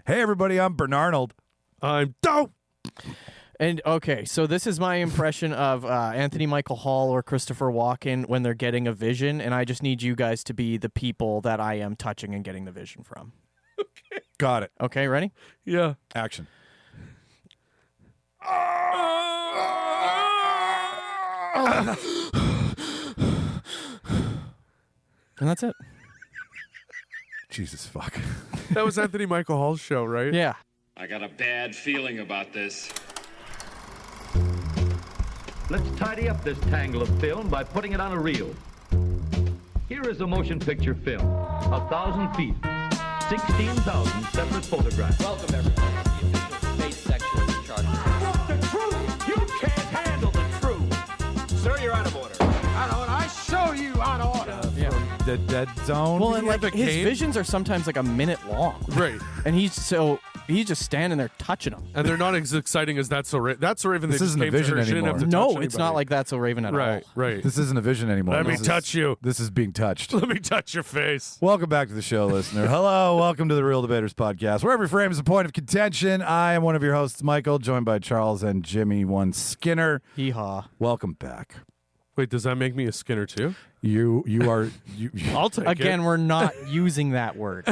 Hey, everybody, I'm Bernarnold. I'm dope. And okay, so this is my impression of Anthony Michael Hall or Christopher Walken when they're getting a vision, and I just need you guys to be the people that I am touching and getting the vision from. Okay. Got it. Okay, ready? Yeah. Action. And that's it. Jesus fuck. That was Anthony Michael Hall's show, right? Yeah. I got a bad feeling about this. Let's tidy up this tangle of film by putting it on a reel. Here is a motion picture film, 1,000 feet, 16,000 separate photographs. Welcome, everybody, to the official space section of the chart. What's the truth? You can't handle the truth. Sir, you're out of order. Out of order. I show you out of order. Yeah. The Dead Zone. Well, and like the his cane? visions are sometimes like a minute long. Right. And he's just standing there touching them. And they're not as exciting as That's So Raven. That's So Raven. This they just isn't a came to vision her. She didn't have anymore. to No, touch it's not anybody. like That's So Raven at Right, all. right. This isn't a vision anymore. Let me This is- touch you. This is being touched. Let me touch your face. Welcome back to the show, listener. Hello, welcome to the Real Debaters podcast, where every frame is a point of contention. I am one of your hosts, Michael, joined by Charles and Jimmy One Skinner. Hee-haw. Welcome back. Wait, does that make me a Skinner too? You are I'll take Again, it. we're not using that word.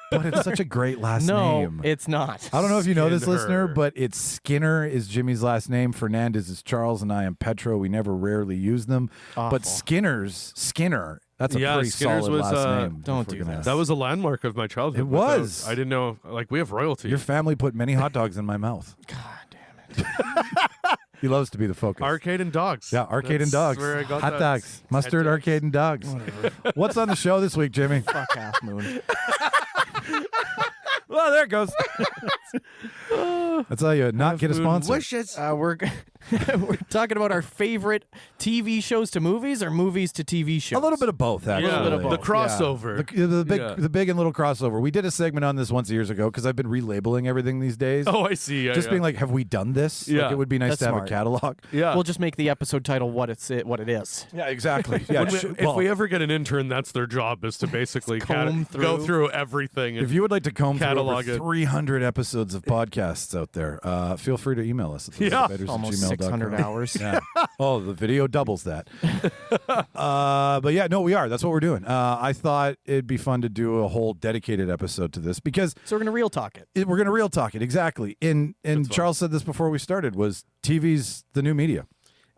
but it's such a great last No, name. it's not. I don't know if you know this, Skinner. listener, but it's Skinner is Jimmy's last name. Fernandez is Charles, and I am Petro. We never rarely use them. Awful. But Skinner, that's a Yeah, pretty Skinner's solid was, last name. don't if we're do gonna- That was a landmark of my childhood. It was. I didn't know. Like, we have royalty. Your family put many hot dogs in my mouth. God damn it. He loves to be the focus. Arcade and dogs. Yeah, arcade and That's dogs. where I got Hot that. dogs. Mustard, Hot dogs. arcade, and dogs. What's on the show this week, Jimmy? Fuck Half Moon. Well, there it goes. I tell you, not get a sponsor. Wishes. We're talking about our favorite TV shows to movies or movies to TV shows. A little bit of both, actually. Yeah, little bit of the both. crossover. The big and little crossover. We did a segment on this once years ago because I've been relabeling everything these days. Oh, I see. Yeah, just yeah. being like, have we done this? Yeah. Like, it would be nice That's to have smart. a catalog. Yeah. We'll just make the episode title what it is. Yeah, exactly. Yeah, If we ever get an intern, that's their job, is to basically Comb go through. through everything. And if you would like to comb through over catalog it. 300 episodes of podcasts out there, feel free to email us at Yeah. Almost 600 hours. Yeah. Oh, the video doubles that. But yeah, no, we are. That's what we're doing. I thought it'd be fun to do a whole dedicated episode to this because So we're going to real talk it. we're going to real talk it. Exactly. And Charles said this before we started, was TV's the new media.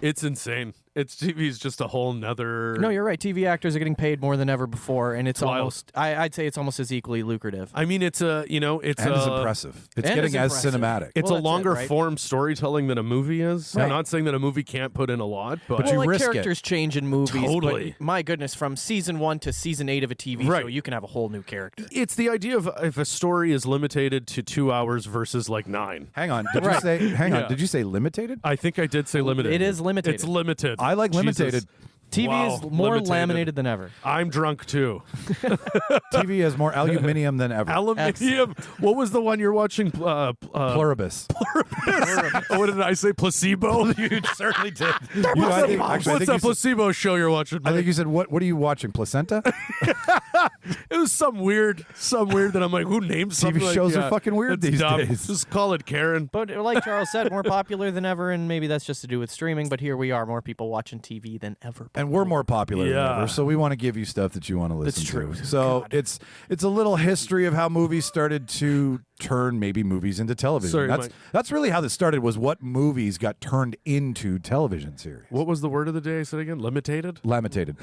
It's insane. TV's just a whole nother. No, you're right. TV actors are getting paid more than ever before, and it's Wild. almost, I'd say it's almost as equally lucrative. I mean, it's And it's impressive. It's and getting it's as impressive. cinematic. It's Well, a that's it, longer right? form storytelling than a movie is. Right. I'm not saying that a movie can't put in a lot, but, But you like risk it. characters change in movies. Totally. But my goodness, from season 1 to season 8 of a TV Right. show, you can have a whole new character. it's the idea of if a story is limited to 2 hours versus like 9. Hang on. Did Right. you say? Hang on. Yeah. Did you say limited? I think I did say limited. It is limited. It's limited. I like Jesus. limited. TV Wow, is more limited. laminated than ever. I'm drunk too. TV has more aluminium than ever. Aluminium. What was the one you're watching? Pluribus. What did I say? Placebo. You certainly did. What's I that placebo show you're watching? I think you said, what are you watching? Placenta? It was some weird that I'm like, who names something like shows are that? fucking weird That's these dumb. days. Just call it Karen. But like Charles said, more popular than ever, and maybe that's just to do with streaming, but here we are, more people watching TV than ever. And we're more popular than Yeah. ever, so we want to give you stuff that you want to listen That's true. to. So God. it's a little history of how movies started to turn maybe movies into television. Sorry, Mike. that's really how this started, was what movies got turned into television series. What was the word of the day? Say it again. Limitated. Lamentated.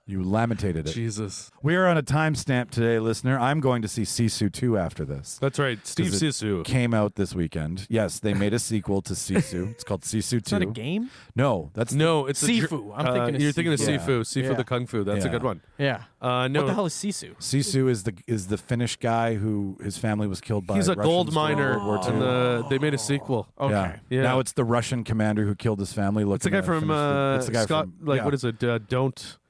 You lamentated it. Jesus. We are on a timestamp today, listener. I'm going to see Sisu 2 after this. That's right. Steve 'Cause it Sisu. Came out this weekend. Yes, they made a sequel to Sisu. It's called Sisu 2. It's not a game? No, that's No, it's Sifu. I'm thinking of you're thinking of Sifu. Sifu. Sifu Yeah. the Kung Fu. That's a Yeah. good one. Yeah. No, What the hell is Sisu? Sisu is the Finnish guy who his family was killed by. he's a Russians gold during miner, World War II. and they made a sequel. Okay. Yeah. Yeah. Now it's the Russian commander who killed his family. It's the guy from It's the guy Scott. from Like yeah. what is it?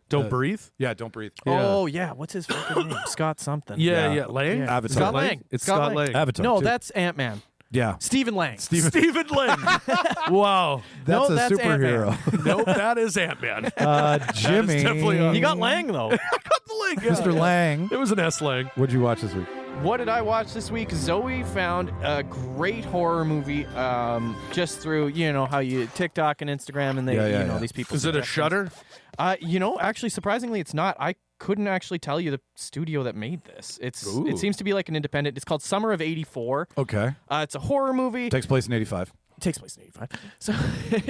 Don't breathe. Yeah, don't breathe. Yeah. Oh, yeah. What's his fucking name? Scott something. Yeah, Yeah. Lang. Yeah. Avatar. Scott Lang. It's Scott Lang. Avatar. No, too. that's Ant-Man. yeah. Stephen Lang. Stephen Lang. Wow. That's No, a that's superhero. Nope, that is Ant-Man. Jimmy. definitely You got Lang, though. I got the Lang. Yeah. Mr. Lang. It was an S Lang. What'd you watch this week? What did I watch this week? Zoe found a great horror movie just through, how you TikTok and Instagram and they, these people. Is it a Shudder? Actually, surprisingly, it's not. I couldn't actually tell you the studio that made this. It seems to be like an independent. It's called Summer of '84. Okay. It's a horror movie. Takes place in 85. Takes place in 85. So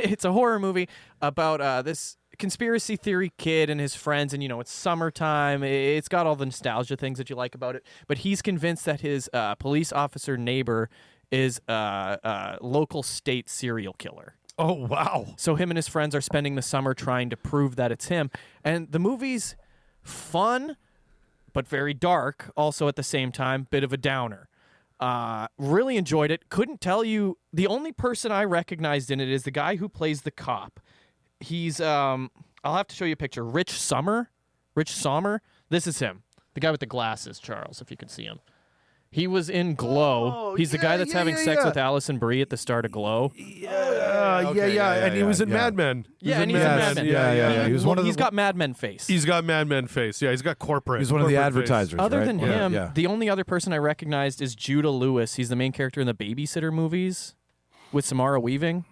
it's a horror movie about this conspiracy theory kid and his friends, and it's summertime. It's got all the nostalgia things that you like about it, but he's convinced that his police officer neighbor is a local state serial killer. Oh, wow. So him and his friends are spending the summer trying to prove that it's him. And the movie's fun, but very dark also at the same time. Bit of a downer. Really enjoyed it. Couldn't tell you. The only person I recognized in it is the guy who plays the cop. He's, I'll have to show you a picture. Rich Sommer. This is him. The guy with the glasses, Charles, if you can see him. He was in Glow. Oh, He's the guy that's having sex with Allison Brie at the start of Glow. And he was in Mad Men. Yeah, and he's in Mad Men. Yeah. He was one of He's got Mad Men face. He's got Mad Men face. Yeah, he's got corporate. He's one of the corporate face. advertisers. Other right? than him, Yeah. the only other person I recognized is Judah Lewis. He's the main character in the Babysitter movies with Samara Weaving.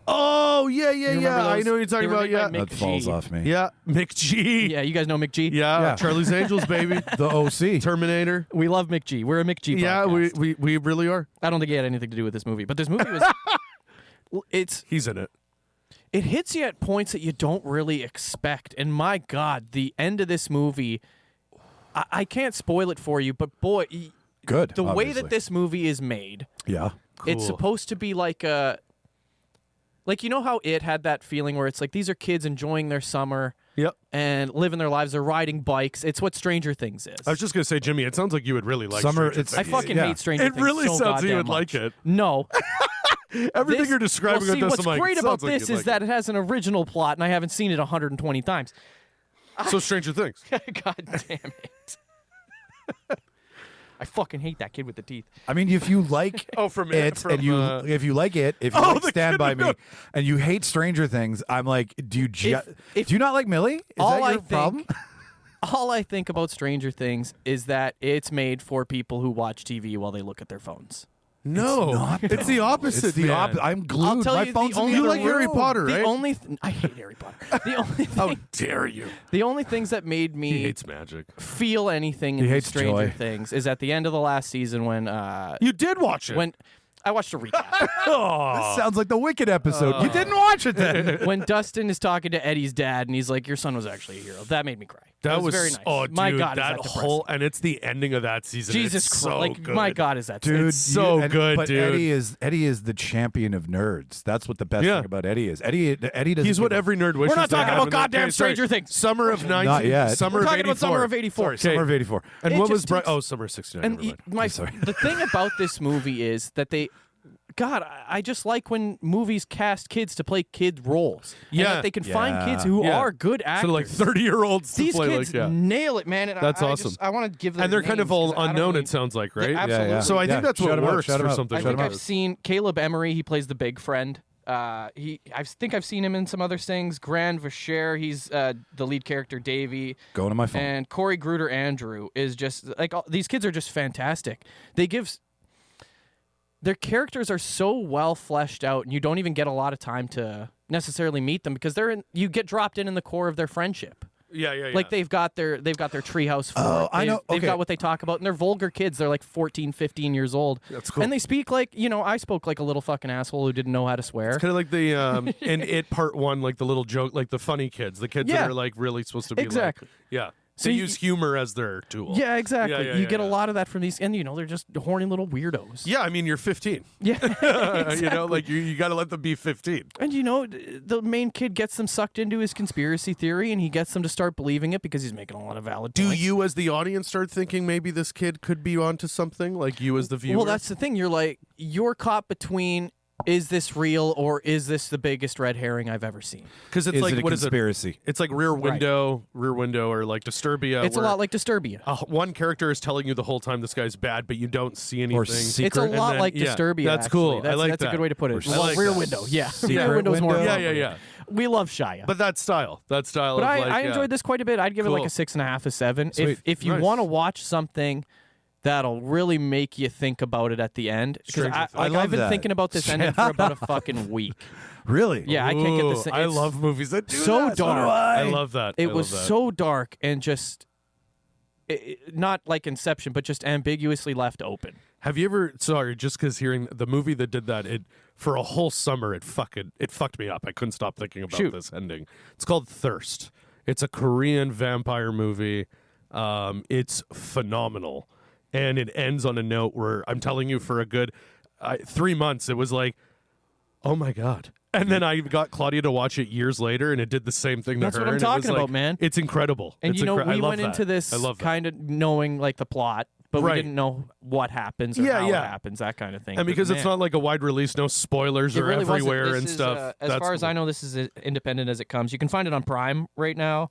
Oh, yeah. remember I those? know what you're talking They were about. made by Yeah. Mick That falls G. off me. Yeah. Mick G. Yeah, you guys know Mick G? Yeah. Charlie's Angels, baby. The OC. Terminator. We love Mick G. We're a Mick G Yeah, podcast. we really are. I don't think he had anything to do with this movie, but this movie was... He's in it. It hits you at points that you don't really expect. And my God, the end of this movie, I can't spoil it for you, but boy, Good. the way obviously. that this movie is made, Yeah. it's supposed to be like a... Like, you know how It had that feeling where it's like these are kids enjoying their summer Yep. and living their lives. They're riding bikes. It's what Stranger Things is. I was just going to say, Jimmy, it sounds like you would really like Summer, Stranger it's- I Things. fucking yeah. hate Stranger It Things really so sounds like you goddamn would like much. it. No. Everything This- you're describing well, see, with this, what's I'm like, great it about sounds like this you'd is that it has an original plot, and I haven't seen it 120 times. So Stranger Things. God damn it. I fucking hate that kid with the teeth. I mean, if you like from it, from, and if you like it, if you like the Stand kid By with Me, the- and you hate Stranger Things, I'm like, do you do you not like Millie? Is all that your I think, problem? all I think about Stranger Things is that it's made for people who watch TV while they look at their phones. No, it's the opposite. It's the man. opposite. I'm glued. I'll tell My you, phone's the in only the You other like Harry room. Potter, The right? only I hate Harry Potter. The only How thing, dare you? the only things that made He me hates magic. feel anything He in hates Stranger joy. Things is at the end of the last season when You did watch it. when I watched a recap. This sounds like the Wicked episode. You didn't watch it then. When Dustin is talking to Eddie's dad and he's like, "Your son was actually a hero." That made me cry. that It was very nice. Oh, dude, my God, that is that depressing. whole and it's the ending of that season. Jesus it's Christ! so Like, good. my God, is that Dude, It's so good, but dude. Eddie is the champion of nerds. That's what the best Yeah. thing about Eddie is. Eddie doesn't. He's what give a- every nerd wishes. We're not they talking have about in their- goddamn okay, sorry. Stranger Things. Summer of 90. Not yet. Summer We're of talking 84. about Summer of 84. Sorry, Summer of '84. And It what was just takes- Summer of 69. And never mind. the thing about this movie is that God, I just like when movies cast kids to play kid roles. And Yeah. that they can find Yeah. kids who Yeah. are good actors. So like 30-year-olds to These play kids like nail it, man. And That's I awesome. I want to give them and they're kind of names all 'cause I don't unknown. really- It sounds like, right? Yeah, absolutely. So I think that's Shut what 'em up, works shut 'em for up. something. I Shut think 'em I've up. seen Caleb Emery. He plays the big friend. I think I've seen him in some other things. Grand Vacher, he's the lead character, Davey. Going to my phone. And Corey Gruder Andrew is just like these kids are just fantastic. Their characters are so well fleshed out, and you don't even get a lot of time to necessarily meet them because you get dropped in the core of their friendship. Yeah. Like they've got their treehouse fort. Oh, I know. They've Okay. got what they talk about, and they're vulgar kids. They're like 14, 15 years old. That's cool. And they speak like, I spoke like a little fucking asshole who didn't know how to swear. It's kind of like the in It Part 1, like the little joke, like the funny kids, the kids Yeah. that are like really supposed to be Exactly. like, yeah. So They you- use humor as their tool. Yeah, exactly. Yeah, you yeah, get a yeah. lot of that from these, and they're just horny little weirdos. Yeah, I mean, you're 15. Yeah. You know, like you got to let them be 15. And the main kid gets them sucked into his conspiracy theory, and he gets them to start believing it because he's making a lot of valid Do points. you, as the audience, start thinking maybe this kid could be onto something? Like you, as the viewer. Well, that's the thing. You're caught between, is this real or is this the biggest red herring I've ever seen? because it's is like it a what is it? conspiracy? It's like Rear Window, or like Disturbia. It's a where lot like Disturbia. one character is telling you the whole time this guy's bad, but you don't see anything. Secret. It's a And lot then- like yeah, Disturbia. that's actually. cool. I like that's that. a good way to put it. Or Well, like Rear that. Window, yeah. Secret Rear Window's more. Window? Yeah, yeah. We love Shia. But that style But of I like, enjoyed this quite a bit. I'd give it like Cool. a 6.5 to 7. Sweet. If you Nice. want to watch something that'll really make you think about it at the end. Because Stranger Things. love I've been that. thinking about this ending for about a fucking week. Really? Yeah, I can't get this. I it's love movies that do so that. dark. I love that. It I was love that. so dark and just not like Inception, but just ambiguously left open. Have you ever? Sorry, just because hearing the movie that did that, it for a whole summer, it fucked me up. I couldn't stop thinking about Shoot. this ending. It's called Thirst. It's a Korean vampire movie. It's phenomenal, and it ends on a note where I'm telling you, for a good 3 months, it was like, oh my god. And then I got Claudia to watch it years later, and it did the same thing to That's her. what I'm and it was talking about, like, man. It's incredible. And It's you know, I we love went that. into this I love that. kind of knowing like the plot, but Right. we didn't know what happens or Yeah, how yeah. it happens, that kind of thing. And But because it's man, not like a wide release, no spoilers it are really wasn't. everywhere This and is, stuff. as That's far as cool. I know, this is as independent as it comes. You can find it on Prime right now.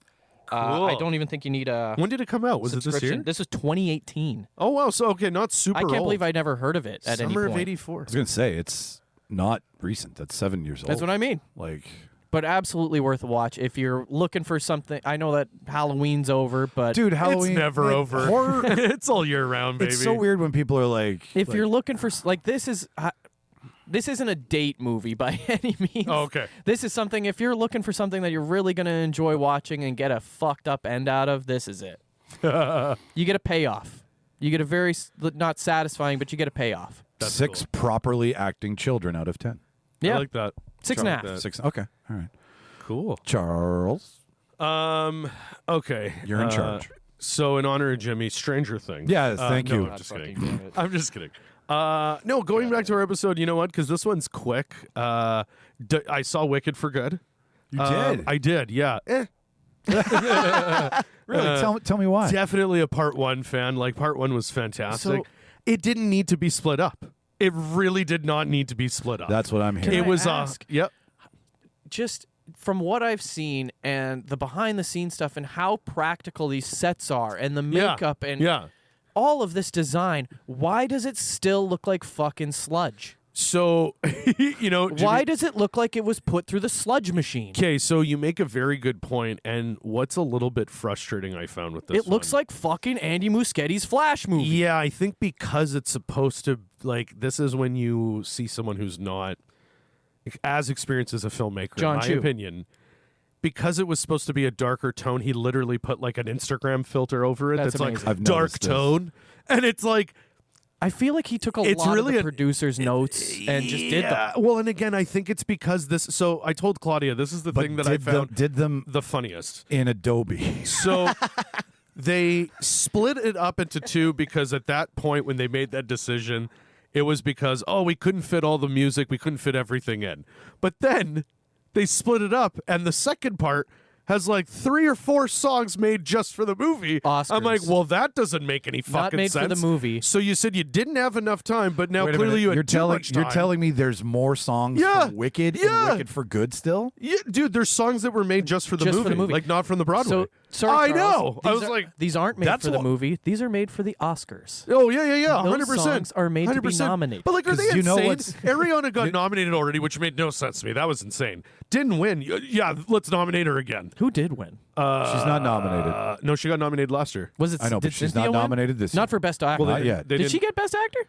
I Cool. don't even think you need a When did it come out? Was it this subscription. year? This is 2018. Oh wow! So okay, not super I can't old. believe I never heard of it at any Summer point. of '84. I was gonna say it's not recent. That's 7 years old. That's what I mean. Like, But absolutely worth a watch if you're looking for something. I know that Halloween's over, but dude, Halloween. It's never like, over. Horror. It's all year round, baby. It's so weird when people are like, if like, you're looking for like this isn't a date movie by any means. Oh, okay. This is something, if you're looking for something that you're really going to enjoy watching and get a fucked up end out of, this is it. You get a payoff. You get a very, not satisfying, but you get a payoff. That's 6 cool. properly acting children out of 10. Yeah. I like that. 6.5. that. 6. Okay. All right. Cool. Charles, Okay. you're in charge. So in honor of Jimmy, Stranger Things. Yes, thank no, you. I'm God just fucking kidding. damn it. I'm just kidding. No, going back to our episode, you know what? Because this one's quick. I saw Wicked for good. You did. I did. Yeah. Really? Tell me why. Definitely a part 1 fan. Like, part 1 was fantastic. So- It didn't need to be split up. It really did not need to be split up. That's what I'm hearing. Can it I was ask? Yep. Just from what I've seen and the behind the scenes stuff and how practical these sets are and the makeup and Yeah. all of this design, why does it still look like fucking sludge? So, you know, Why does it look like it was put through the sludge machine? Okay, so you make a very good point, and what's a little bit frustrating I found with this It looks like fucking Andy Muschietti's Flash movie. Yeah, I think because it's supposed to, like, this is when you see someone who's not as experienced as a filmmaker, John in my Chu. opinion. Because it was supposed to be a darker tone, he literally put, like, an Instagram filter over it That's that's amazing. like I've dark noticed this. tone. And it's like, I feel like he took a It's lot really of the a- producer's notes and just did yeah. them. Well, and again, I think it's because this. So I told Claudia, this is the But thing that I did found did them the funniest. in Adobe. So they split it up into 2 because at that point when they made that decision, it was because, oh, we couldn't fit all the music, we couldn't fit everything in. But then they split it up, and the second part has like 3 or 4 songs made just for the movie. I'm like, Oscars. well, that doesn't make any fucking made for sense. the movie. So you said you didn't have enough time, but now Wait a clearly minute. you had you're too much time. You're telling me there's more songs Yeah. from Wicked Yeah. and Wicked for Good still? Yeah, dude, there's songs that were made just for the, Just movie, for the movie. like not from the Broadway. So, sorry, I Charles, know. I these was are- like, these aren't made that's for the what- movie. These are made for the Oscars. oh yeah, Those 100%. songs are made to be 100%. nominated. But like, are 'Cause they you know insane? what's- Ariana got nominated already, which made no sense to me. That was insane. Didn't win. Yeah, let's nominate her again. Who did win? She's not nominated. No, she got nominated last year. Was it? I know, did but she's Cynthia not win? nominated this Not year. for best actor. Not yet. They Did she didn't- get best actor?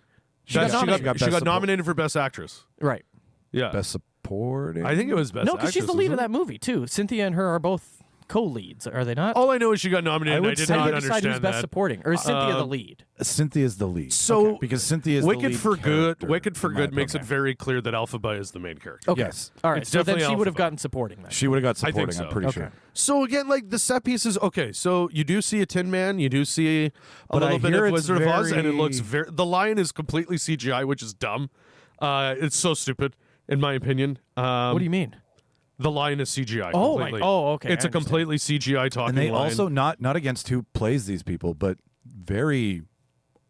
She got nominated. She Best got support- nominated for best actress. Right. Yeah, Best supporting. I think it was best. No, because she's the actress, lead of wasn't that movie too. Cynthia and her are both co-leads, are they not? it? All I know is she got nominated. I and would I did say- How not do they decide understand who's best that. supporting, or is Cynthia the lead? Cynthia's the lead. So because Cynthia is the Wicked lead for Good. character, Wicked for in my Good makes it opinion. very clear that Alphaba is the main character. Okay. Yes. All right. It's So then definitely she would have Alphaba. gotten supporting then. She would have got I think supporting. so. I'm pretty Okay. sure. So again, like the set pieces, okay. So you do see a Tin Man, you do see a But little I bit hear of it's Wizard of Oz, and it very- looks very. The lion is completely CGI, which is dumb. It's so stupid, in my opinion. What do you mean? The lion is CGI. Oh, completely. okay. It's I a completely CGI talking And they lion. also not against who plays these people, but very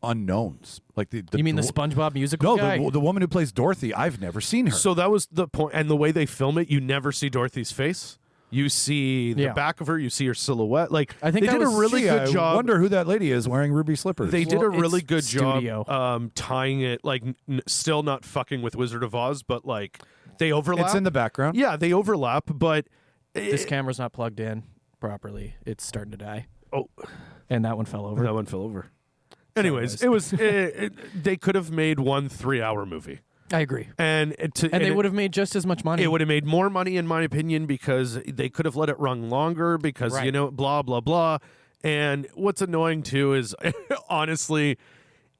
unknowns. Like the You mean the SpongeBob musical No, guy? the woman who plays Dorothy. I've never seen her. So that was the point, and the way they film it, you never see Dorothy's face. You see the Yeah. back of her. You see her silhouette. Like I think they that did a was- really Gee, good I job. wonder who that lady is wearing ruby slippers. They did Well, a really it's good studio. job tying it, like still not fucking with Wizard of Oz, but like they overlap. It's in the background. Yeah, they overlap, but This camera's not plugged in properly. It's starting to die. Oh, And that one fell over. that one fell over. Anyways, it was they could have made 1 3-hour movie. I agree. And They would have made just as much money. It would have made more money, in my opinion, because they could have let it run longer because, Right. blah, blah, blah. And what's annoying, too, is, honestly,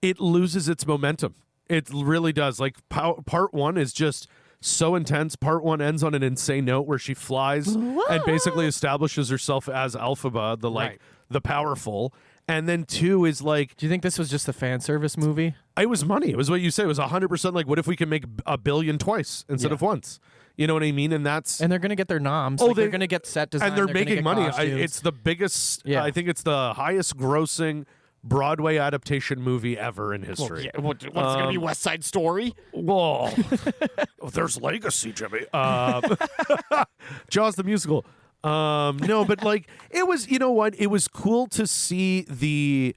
it loses its momentum. It really does. Like, part 1 is just so intense. Part 1 ends on an insane note where she flies and basically establishes herself as Alphaba, the powerful. And then 2 is like... Do you think this was just a fan service movie? It was money. It was what you say. It was 100% like, what if we can make $1 billion twice instead of once? You know what I mean? And that's... And they're going to get their noms. Oh, they're going to get set design. And they're gonna making get money. costumes. It's the biggest... Yeah. I think it's the highest grossing Broadway adaptation movie ever in history. What's it going to be, West Side Story? Whoa. There's legacy, Jimmy. Jaws the musical. No, but like it was, you know what? It was cool to see the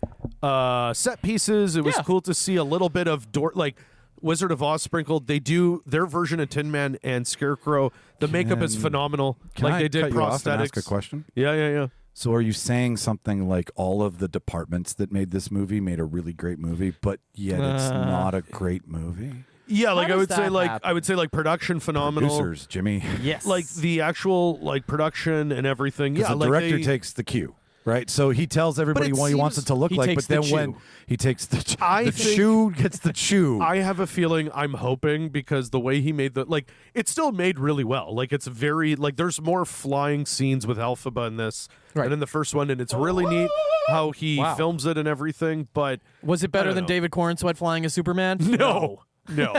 set pieces. It was cool to see a little bit of Wizard of Oz sprinkled. They do their version of Tin Man and Scarecrow. The makeup is phenomenal. Can I they did cut you off prosthetics. and ask a question? Yeah. So are you saying something like all of the departments that made this movie made a really great movie, but yet it's not a great movie? Yeah, like How I would does say, that like happen? I would say, like production phenomenal. Producers, Jimmy. Yes. Like the actual like production and everything. Yeah, The like director they, takes the cue, right? So he tells everybody it what he wants seems- it to look he like, takes but the then when chew. he takes the I the think- chew gets the chew. I have a feeling, I'm hoping, because the way he made it's still made really well. Like it's very there's more flying scenes with Alphaba in this than in the first one, and it's really neat how he films it and everything. But Was it better don't than know. David Cornsweat flying as Superman? no.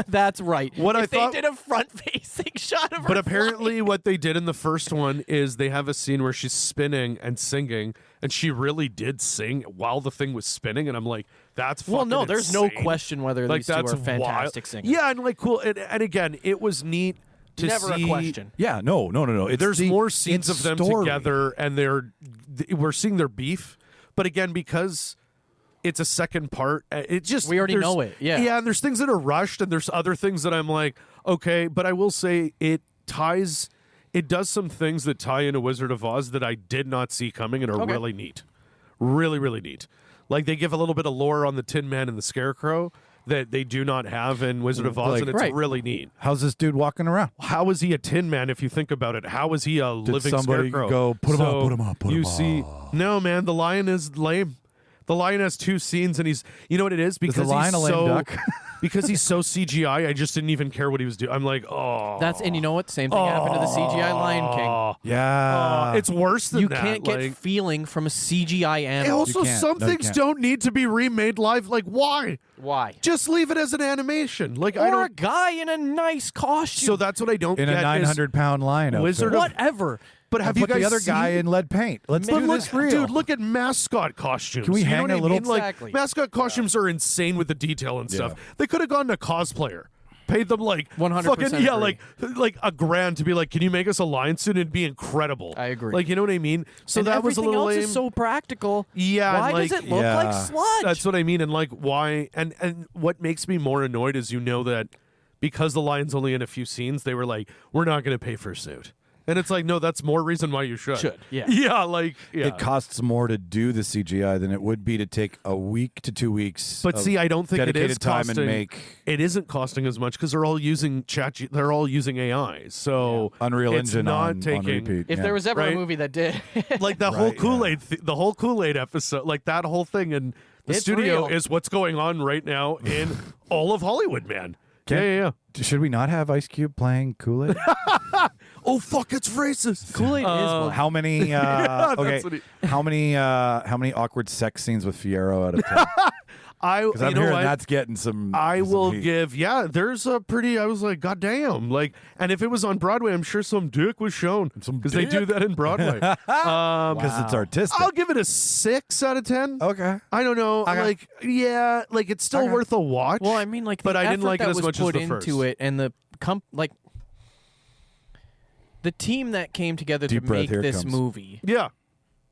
That's right. What if I thought- they did a front-facing shot of her But apparently what they did in the first one is they have a scene where she's spinning and singing, and she really did sing while the thing was spinning, and I'm like, that's fucking Well, no, there's no insane. question whether Like, these two that's are fantastic wild. singers. Yeah, and like cool. And again, it was neat to Never see. a question. yeah, no. It's There's the more scenes of them story. together, and we're seeing their beef. But again, because it's a second part, it just We already there's- know it, yeah. Yeah, and there's things that are rushed, and there's other things that I'm like, okay. But I will say it does some things that tie into Wizard of Oz that I did not see coming and are Okay. really neat. Really, really neat. Like they give a little bit of lore on the Tin Man and the Scarecrow that they do not have in Wizard of Oz, Like- and it's Right. really neat. How's this dude walking around? How is he a Tin Man if you think about it? How is he a living somebody Scarecrow? go, "Put him up, So put him up, put you him see, no man, the lion is lame. The lion has 2 scenes, and he's, you know what it is, because the lion he's a lame so duck? because he's so CGI. I just didn't even care what he was doing. I'm like, oh, And you know what? Same thing happened to the CGI Lion King. Yeah. it's worse than You that. can't get like, feeling from a CGI and animal. also, can't. some No, you things can't. don't need to be remade live. Like, why? Why? Just leave it as an animation. Like, I Or a don't. guy in a nice costume. So that's what I don't in get. a 900-pound lion outfit. Wizard of- whatever. But have you Put guys the other seen guy in lead paint. Let's But do look, this real. dude, look at mascot costumes. Can we You know hang what a I little- mean? Like, Exactly. mascot costumes are insane with the detail and stuff. Yeah. They could have gone to cosplayer. Paid them like 100% fucking agree. like $1,000 to be like, can you make us a lion suit? It'd be incredible. I agree. Like, you know what I mean? So And that was a everything little else lame. is so practical. Yeah, Why and, does like- it look like Yeah. sludge? That's what I mean. And like, why? And what makes me more annoyed is, you know, that because the lion's only in a few scenes, they were like, we're not going to pay for a suit. And it's like, no, that's more reason why you should. yeah. Yeah, like, yeah. It costs more to do the CGI than it would be to take a week to 2 weeks. But of see, I don't think it dedicated is time costing. and make It isn't costing as much because they're all using They're all using AI. So Unreal it's Engine not on taking repeat. If yeah. there was ever Right? a movie that did, like the whole Right, Kool-Aid, the whole Kool-Aid episode, like that whole thing, and the It's studio real. is what's going on right now in all of Hollywood, man. Can- Yeah. Should we not have Ice Cube playing Kool-Aid? Oh fuck, it's racist. Kool-Aid is black. How many? that's Okay, what he- how many awkward sex scenes with Fierro out of 10? Because You I'm know hearing what? that's getting some. I some will heat. give. Yeah, there's a pretty. I was like, God damn! Like, and if it was on Broadway, I'm sure some dick was shown Some because they do dick? that in Broadway. because it's artistic. I'll give it a 6 out of 10. Okay. I don't know. Okay. Like, yeah, like it's still Okay. worth a watch. Well, I mean, like, but the I didn't effort like it that as was much as put the into first. it, and the the team that came together Deep to breath, make here it this comes. movie Yeah.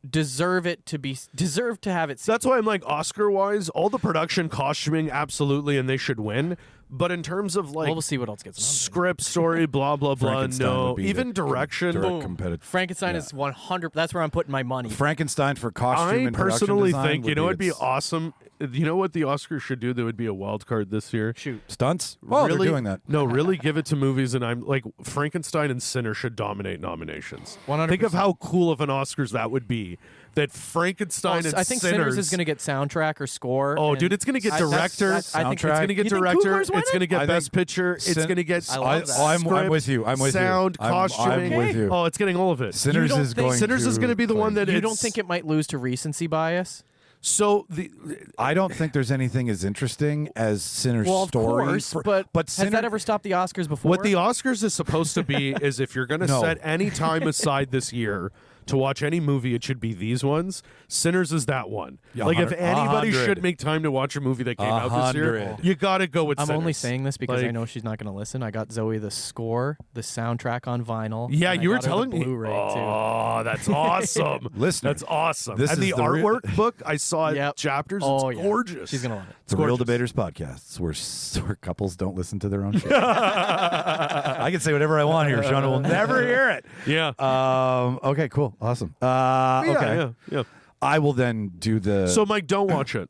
deserve to have it. That's why I'm like, Oscar-wise, all the production, costuming, absolutely, and they should win. But in terms of like Well, we'll see what else gets nominated. script, story, blah blah blah, Frankenstein no, would be even the direction. direct competitive. Frankenstein is 100. That's where I'm putting my money. Frankenstein for costume I and production personally design think, would you know, it'd be its- awesome you know what the Oscars should do that would be a wild card this year? Shoot. Stunts? Oh, really, they're doing that. No, really give it to movies, and I'm like Frankenstein and Sinner should dominate nominations. 100%. Think of how cool of an Oscars that would be. That Frankenstein and I think Sinners is going to get soundtrack or score. Oh, and dude, it's going to get I- that's- director. that's- I think soundtrack. It's going to get You think director. Cougars win It's going to it? get I best think picture. It's Sin- going to get. I love that. I'm script, with you. I'm with you. sound, I'm costuming. with you. Oh, it's getting all of it. Sinners don't is think- going. Sinners is going to be the one that You it's, don't think it might lose to recency bias? So I don't think there's anything as interesting as Sinner's Well, of story. course, for- but has Sinner, that ever stopped the Oscars before? what the Oscars is supposed to be is if you're going to No. set any time aside this year to watch any movie, it should be these ones. Sinners is that one. Yeah, like if 100. anybody should make time to watch a movie that came out this year, 100. you got to go with I'm Sinners. only saying this because I Like- know she's not going to listen. I got Zoe the score, the soundtrack on vinyl. Yeah, and I you were got her the telling me. Blu-ray too. Oh, that's awesome. Listeners, That's awesome. this and is the the real- artwork book, I saw it Yep. chapters. Oh, it's yeah. gorgeous. She's going to love it. It's a Real gorgeous. Debaters podcast where couples don't listen to their own shit. I can say whatever I want here. Shona will never hear it. Yeah. Okay, cool. Awesome. Okay. Yeah. I will then do the. So, Mike, don't watch it.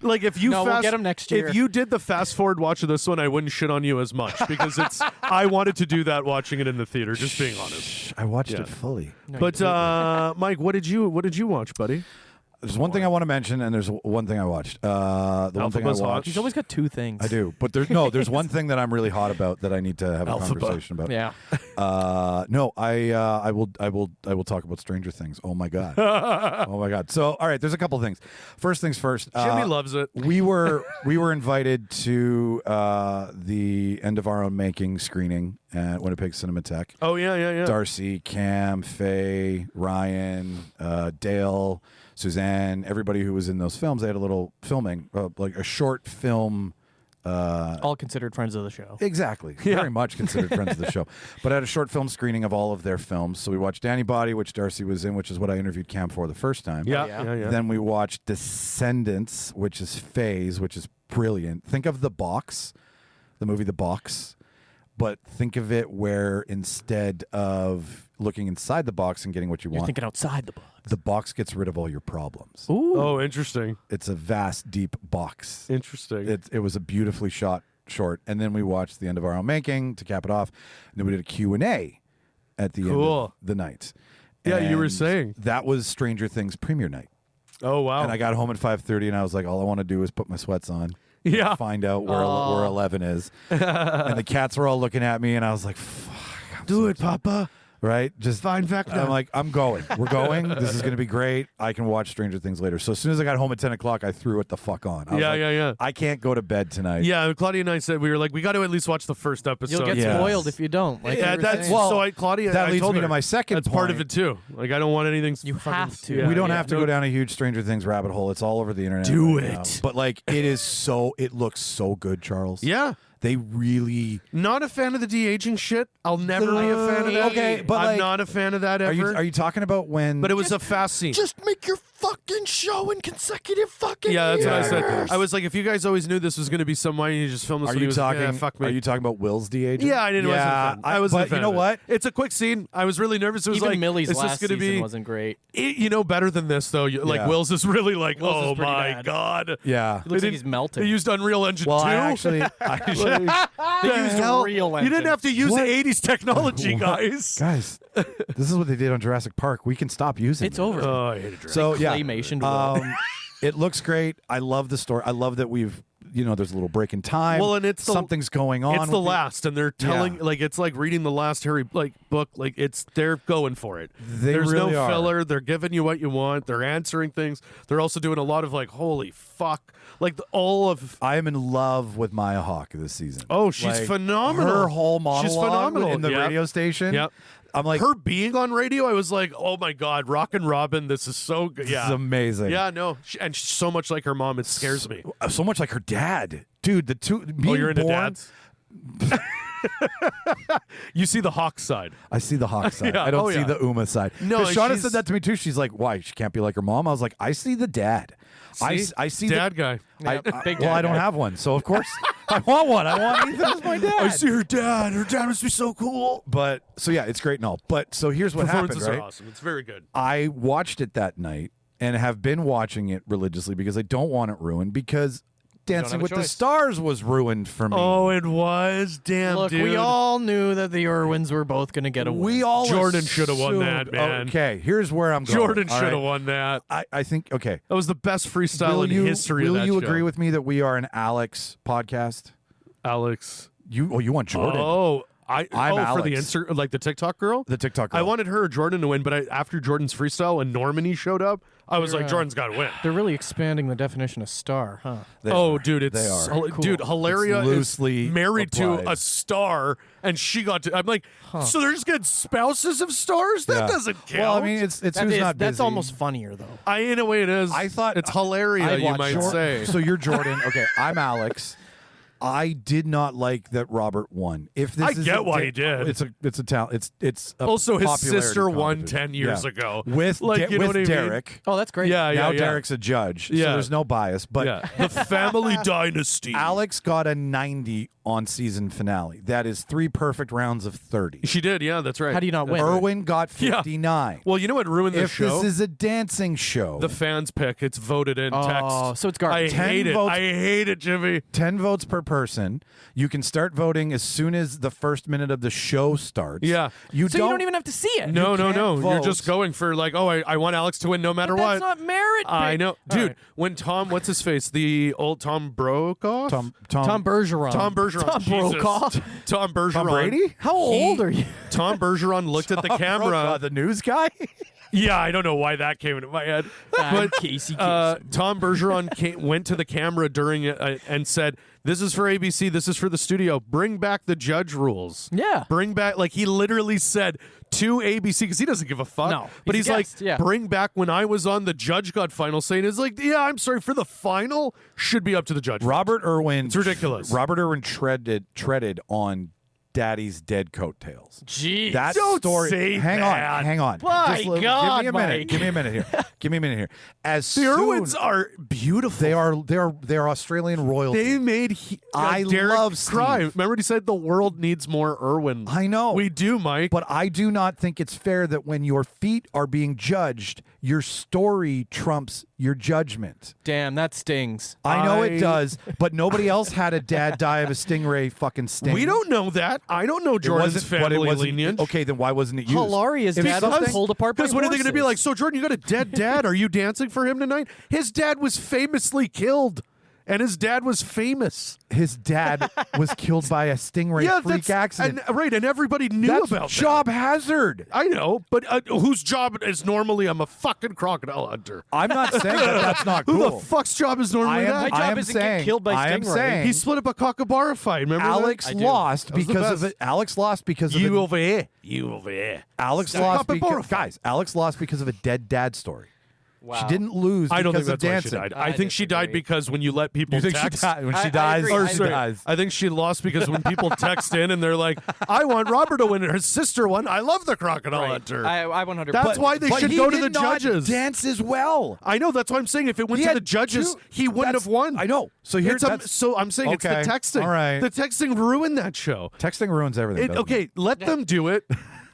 Like if you No, we'll fast, get 'em next year. If you did the fast forward watch of this one, I wouldn't shit on you as much because it's. I wanted to do that watching it in the theater. Just being honest. I watched Yeah. it fully. No, But you didn't. Mike, what did you watch, buddy? There's one thing I want to mention, and there's one thing I watched. The one thing I Alphaba's hot. watched. He's always got two things. I do, but there's one thing that I'm really hot about that I need to have a Alphaba. conversation about. Yeah. No, I will talk about Stranger Things. Oh my god. Oh my god. So all right, there's a couple things. First things first. Jimmy loves it. We were invited to the End of Our Own Making screening at Winnipeg Cinematheque. Oh yeah. Darcy, Cam, Faye, Ryan, Dale, Suzanne, everybody who was in those films. They had a little filming, like a short film. All considered friends of the show. Exactly. Very much considered friends of the show. But I had a short film screening of all of their films. So we watched Danny Body, which Darcy was in, which is what I interviewed Cam for the first time. Yeah. Then we watched Descendants, which is Faye's, which is brilliant. Think of The Box, the movie The Box, but think of it where instead of looking inside the box and getting what you You're want, thinking outside the box. the box gets rid of all your problems. Ooh. Oh, interesting. It's a vast, deep box. Interesting. It was a beautifully shot short. And then we watched The End of Our Own Making to cap it off. And then we did a Q&A at the end Cool. of the night. Yeah, you were And saying. that was Stranger Things premiere night. Oh wow. And I got home at 5:30 and I was like, all I want to do is put my sweats on. Yeah. And find out where 11 is. And the cats were all looking at me and I was like, fuck. I'm so excited. Papa. Right? Just Fine, Vecna. I'm like, I'm going. We're going. This is going to be great. I can watch Stranger Things later. So as soon as I got home at 10 o'clock, I threw it the fuck on. I was like, Yeah. I can't go to bed tonight. Yeah, Claudia and I said we were like, we got to at least watch the first episode. You'll get Yes. spoiled if you don't. Like Yeah, you were that's saying. Well, so. Claudia, that I leads told me her, to my second That's part of point. it too. Like, I don't want anything. You fucking- have to. Yeah, We don't yeah. have to go down a huge Stranger Things rabbit hole. It's all over the internet. Do right it. now. But like, it looks so good, Charles. Yeah, They really. not a fan of the de-aging shit. I'll never be a fan of that. Okay, but I'm like- not a fan of that ever. Are you talking about when? but it was a fast scene. just make your fucking show in consecutive fucking. Yeah, that's what I years. said. I was like, if you guys always knew this was going to be some way, you just filmed this. Are when he you was, talking? Yeah, fuck me. Are you talking about Will's de-aging? Yeah, I didn't. Yeah, I wasn't a But fan you know of it. what? It's a quick scene. I was really nervous. It was Even like Millie's is this last gonna season be, wasn't great. You know, better than this though. Like Yeah. Will's is really like, Will's is oh pretty my bad. god. Yeah. It looks They like he's melting. They used Unreal Engine Well, 2. I actually. They used hell? real You didn't engine. have to use What? 80s technology, guys. Guys, this is what they did on Jurassic Park. We can stop using It's it. over. Oh, I hated Jurassic. So yeah, Claymation to Will. it looks great. I love the story. I love that we've, there's a little break in time. Well, and it's the- something's going on. It's the with last, and they're telling Yeah. like it's like reading the last Harry book. Like they're going for it. They There's really no are. filler. They're giving you what you want. They're answering things. They're also doing a lot of like, holy fuck, like all of. I am in love with Maya Hawke this season. Oh, she's Like, phenomenal. Her whole monologue She's phenomenal in the Yep. radio station. Yep. I'm like, Her being on radio, I was like, oh my god, Rockin' Robin, this is so good. this Yeah, is amazing. yeah, no, and she's so much like her mom, it scares me. So much like her dad. Dude, the two. Oh, you're into born, dads. You see the Hawk side. I see the Hawk side. Yeah. I don't Oh, see yeah. the Uma side. No, 'Cause Shauna she's- said that to me too. She's like, why? She can't be like her mom. I was like, I see the dad. I see dad the guy. Big well, dad I don't guy. have one, so of course I want one. I want Ethan as my dad. I see her dad. Her dad must be so cool. But so yeah, it's great and all. But so here's what happened, Performances right? are awesome. It's very good. I watched it that night, and have been watching it religiously because I don't want it ruined because Dancing have a with the choice. Stars was ruined for me. Oh, it was. Damn, Look, dude. we all knew that the Irwins were both going to get a win. We all Jordan shoulda won assumed- that, man. Okay, here's where I'm going. Jordan all should have right? won that. I think, okay. That was the best freestyle in history of Will that you show. agree with me that we are an Alex podcast? Alex? You want Jordan. Oh, I'm for the Alex. insert, like the TikTok girl. The TikTok girl. I wanted her or Jordan to win, but after Jordan's freestyle and Normani showed up, I was like, Jordan's got to win. They're really expanding the definition of star, huh? They Oh, are. dude, it's They are. Cool. dude. Hilaria It's loosely is married applied. to a star, and she got to. I'm like, so they're just getting spouses of stars? That Yeah. doesn't count. Well, I mean, it's who's not busy. That's almost funnier, though. in a way, it is. I thought- it's Hilaria. I'd You watch might Jordan. say. So you're Jordan. Okay, I'm Alex. I did not like that Robert won. If this I is get a why da- he did. It's a talent. It's a Also, his popularity sister won competition. 10 years Yeah. ago. with Like, you know what I mean? Derek. Oh, that's great. Yeah, Now yeah. Derek's a judge, so Yeah. there's no bias. But Yeah, the family dynasty. Alex got a 90 on season finale. That is 3 perfect rounds of 30. She did. Yeah, that's right. How do you not win? Irwin got Yeah. 59. Well, you know what ruined this If show? this is a dancing show, The fans pick. It's voted in Oh, text. so it's garbage. I 10 hate it. votes- I hate it, Jimmy. 10 votes per person. You can start voting as soon as the first minute of the show starts. Yeah. You So you don't even have to see it. No, no, can't no. You're vote. just going for like, oh, I want Alex to win no matter But what. that's not merit. I know, All dude. right. When Tom, what's his face, the old Tom Brokaw, Tom Tom Bergeron. Tom Bergeron, Tom Jesus. Brokaw. Tom Bergeron, Tom Brady? How old are you? Tom Bergeron looked at the camera. the news guy? Yeah, I don't know why that came into my head. I'm Casey Tom Bergeron went to the camera during it and said, "This is for ABC. This is for the studio. Bring back the judge rules. Yeah. Bring back." Like he literally said to ABC because he doesn't give a fuck. No, but he's he's a like, guest, yeah. "Bring back when I was on. The judge got final say." And it's like, "Yeah, I'm sorry for the final. Should be up to the judge." Robert Irwin. It's ridiculous. Robert Irwin treaded on Daddy's dead coattails. Jeez. That Don't story. say hang that. on, hang on. My God, give me a minute. Mike. Give me a minute here. Give me a minute here. As The Irwins soon, are beautiful. they're Australian royalty. They made I Derek love cry. Steve. Remember, he said the world needs more Irwin. I know. We do, Mike. But I do not think it's fair that when your feet are being judged, your story trumps your judgment. Damn, that stings. I know I- it does, but nobody else had a dad die of a stingray fucking sting. We don't know that. I don't know It Jordan's wasn't- but it family wasn't- lineage. Okay, then why wasn't it used? Hilarious. If Dad was something- pulled apart by Because what are they going to be like? horses. So, Jordan, you got a dead dad. Are you dancing for him tonight? His dad was famously killed, and his dad was famous. His dad was killed by a stingray freak accident. And, right, and everybody knew That's about job hazard. that. I know, but whose job is normally I'm a fucking crocodile hunter? I'm not saying that that's not Who cool. the fuck's job is normally I am, that? My job I am isn't get saying, killed by I am stingray. saying He split up a kookaburra fight. Remember Alex that? lost That was the because of best. it. Alex lost because of You it. over here. You over here. Alex Stop lost a because bar fight. guys. Alex lost because of a dead dad story. Wow. She didn't lose. I don't think because that's of why she dancing. died. I think she died disagree. because when you let people You think she text, died when I she dies? agree. Or I she agree. dies. I think she lost because when people text in and they're like, "I want Robert to win," and her sister won. I love the crocodile hunter. I 100%. That's why they But should he go to did the not judges. Dance as well. I know. That's why I'm saying if it went He to had the judges, two- he wouldn't that's- have won. I know. So here, so I'm saying Okay. it's the texting. All right. The texting ruined that show. texting ruins everything. doesn't Okay, it? let them do it.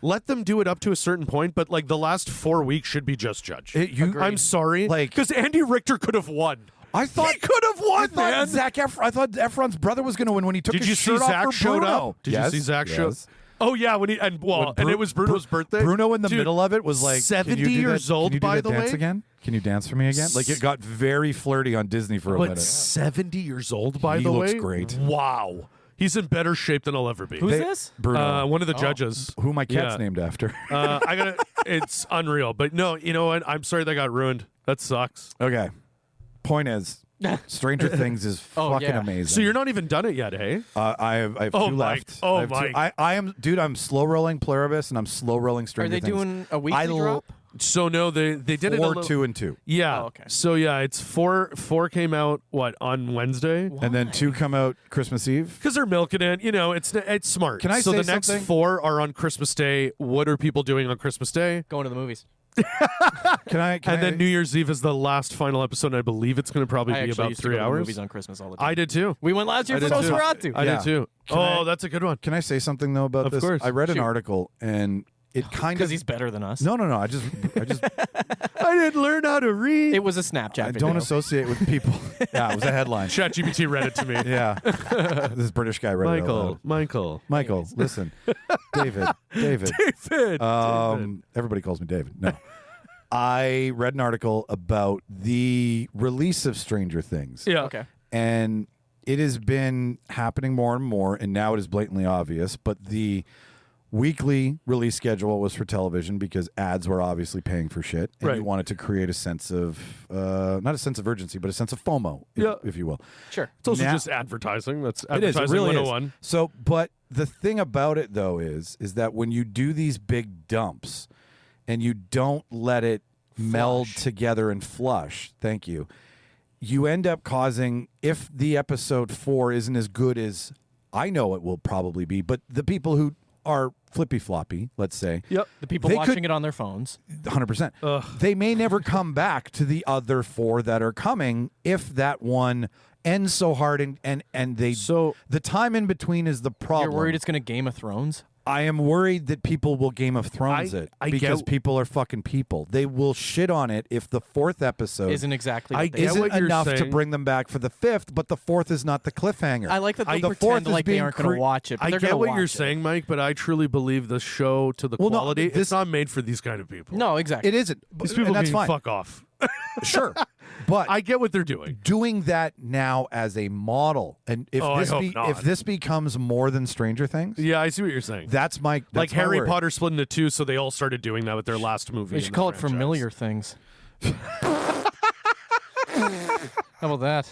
Let them do it up to a certain point, but like the last 4 weeks should be just judge. I'm sorry, Like- because Andy Richter could have won. I thought He could have won, I thought man. Zac Efron. I thought Efron's brother was going to win when he took Did his you see shirt off Zach for showed Bruno. up? Did Yes, you see Zach show? yes. Oh yeah, when he and When and Bru- it was Bruno's birthday. Bruno in the Dude, middle of it was like 70 can you do years that, old, Can you do by that the dance way? again? Can you dance for me again? Like it got very flirty on Disney for a But minute. 70 years old, by He the looks way. great. Wow, he's in better shape than I'll ever be. Who's this? Bruno, One of the judges. who my cat's Yeah. named after. I gotta. It's unreal, but no, you know what? I'm sorry that got ruined. That sucks. Okay. Point is, Stranger Things is Oh, fucking yeah. amazing. So you're not even done it yet, hey? I have Oh, two Mike. left. Oh, I have two- Mike. I am, dude. I'm slow rolling Pluribus and I'm slow rolling Are Stranger they Things. doing a weekly I drop? So no, they did it a 4, little. 2, and 2, Yeah. Oh, okay. So yeah, it's four came out on Wednesday. and then 2 come out Christmas Eve. Because they're milking it, it's smart. Can I so say the next something? 4 are on Christmas Day. What are people doing on Christmas Day? Going to the movies. Can I? And then New Year's Eve is the last final episode. And I believe it's going to probably I be actually about used to 3 go to hours. movies on Christmas all the time. I did too. We went last year I for did too. Nosferatu. I Yeah. did too. Can Oh, I- that's a good one. Can I say something though about Of this? course. I read an Shoot. article and it kind Because of he's better than us. no. I just I didn't learn how to read. It was a Snapchat I video. don't associate with people. Yeah, it was a headline. ChatGPT read it to me. Yeah, this British guy read it out loud. Michael, listen, David. David. Everybody calls me David. No. I read an article about the release of Stranger Things. Yeah. Okay. And it has been happening more and more, and now it is blatantly obvious, but the weekly release schedule was for television because ads were obviously paying for shit, and you wanted to create a sense of, not a sense of urgency, but a sense of FOMO, if you will. Sure. It's also Now- just advertising. That's It is. advertising It really 101. is. So, but the thing about it, though, is that when you do these big dumps and you don't let it meld together and flush, thank you, you end up causing, if the episode 4 isn't as good as I know it will probably be, but the people who are flippy floppy, let's say, Yep. The people They watching could- it on their phones. 100%, they may never come back to the other 4 that are coming if that one ends so hard and they So- the time in between is the problem. You're worried it's going to Game of Thrones? I am worried that people will Game of Thrones I it because get- people are fucking people. They will shit on it if the 4th episode Isn't exactly what I they get isn't what you're enough to saying. bring them back for the 5th, but the 4th is not the cliffhanger. I like that they the 4th pretend is like they being aren't going to watch it, but I they're get gonna what you're watch it. saying, Mike, but I truly believe the show to the Well, no, quality, this- it's not made for these kind of people. No, exactly. It isn't. These people and that's can fine. fuck off. Sure, but I get what they're doing. doing that now as a model, and if Oh, I this hope not. if this becomes more than Stranger Things, Yeah, I see what you're saying. that's my Like that's my Harry worry. Potter split into 2, so they all started doing that with their last movie. We in should the call it franchise. Familiar Things. How about that?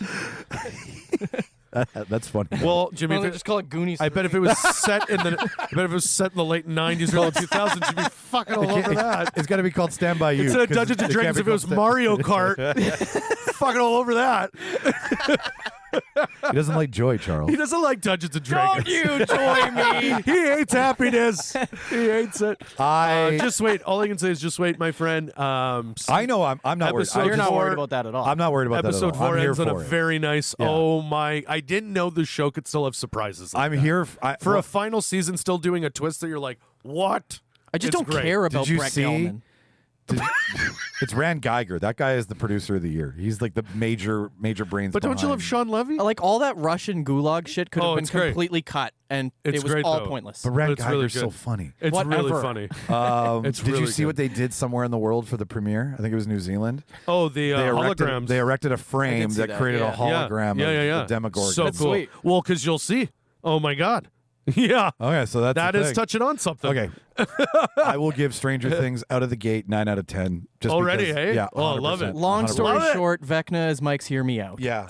That's funny. Well, Jimmy, Why don't if they just call it Goonies? I bet if it was set in the late 90s or early 2000s, you'd be fucking all over that. It's got to be called Stand By You. Instead of 'cause Dungeons and it can't Dragons, be if it was called Mario Kart, fucking all over that. He doesn't like joy, Charles. He doesn't like Dungeons and Dragons. Don't you join me? He hates happiness. He hates it. Just wait. All I can say is just wait, my friend. I know I'm not worried. Episode You're not four- worried about that at all. I'm not worried about Episode that at all. 4 I'm here ends on a for it. very nice. Yeah. Oh my! I didn't know the show could still have surprises. Like I'm that. here for a final season, still doing a twist that you're like, what? I just It's don't great. care about Did you Brett see- Gelman. It's Rand Geiger. That guy is the producer of the year. He's like the major brains. But don't you love behind- Sean Levy? Like all that Russian gulag shit could have Oh, been it's great. completely cut, and It's it was great, all though. pointless. But Rand It's really Geiger's so good. funny. It's really Whatever. funny. It's Did you really see what good. they did somewhere in the world for the premiere? I think it was New Zealand. Oh, the holograms. They erected a frame see that that, created yeah. a hologram yeah. of the Demogorgon. So That's cool. sweet. Well, because you'll see. Oh my God. Yeah. Okay, so that's That the is thing. touching on something. Okay, I will give Stranger Things out of the gate 9 out of 10. Just Already, because, hey? Yeah, Oh, I love it. 100%. Long 100%. story Love it. short, Vecna is Mike's Hear Me Out. Yeah.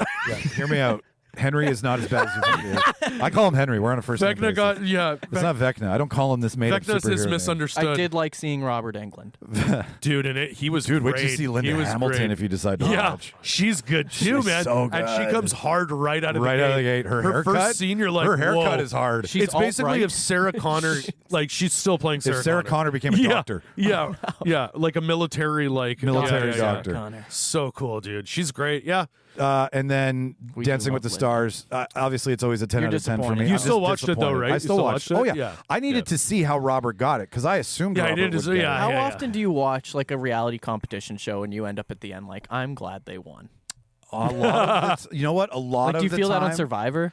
Hear me out. Henry is not as bad as you think he is. I call him Henry. We're on a first name Vecna basis. got It's not Vecna. I don't call him this made-up Vecna's superhero is name. misunderstood. I did like seeing Robert Englund. Dude, and he was Dude, great. wait till you see Linda He was Hamilton great. if you decide to Yeah, watch. she's good too, She's man. so And she good. comes hard right out of Right the out of the gate. Her haircut? first scene, you're like, her haircut whoa. is hard. She's It's basically alt-right. if Sarah Connor, like she's still playing Sarah if Sarah Connor became a yeah, doctor. Yeah, yeah, like a military, Military yeah, yeah, doctor. Connor. So cool, dude. She's great. Yeah. And then We Dancing do with the love Stars. Obviously, it's always a 10 You're out of 10 for disappointed. me. You I'm still just watched it, though, disappointed. right? I You still still watched. watched Oh it? yeah. Yeah. I needed to see how Robert got it because I assumed Yeah, I Robert did would as- get yeah, it. How yeah. often do you watch like a reality competition show and you end up at the end like, I'm glad they won? A lot of it's, you know what? A lot Like, of do you the feel that on time- Survivor?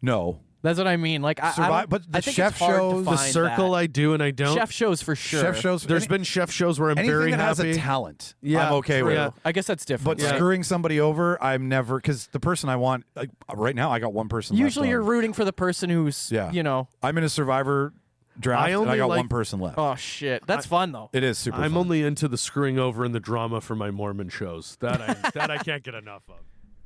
No. That's what I mean. Like, I don't- but the I think chef it's hard to shows- The find Circle, that. I do and I don't. Chef shows for sure. Chef shows. There's been chef shows where I'm anything very that has happy. a talent. Yeah, I'm okay with. yeah. It. I guess that's different. But right? screwing somebody over, I'm never because the person I want. Like right now, I got one person. left Usually you're on. rooting for the person who's, Yeah. you know, I'm in a Survivor draft. I and only I got like- one person left. oh shit. That's fun though. It is super. I'm fun. only into the screwing over and the drama for my Mormon shows. That I can't get enough of.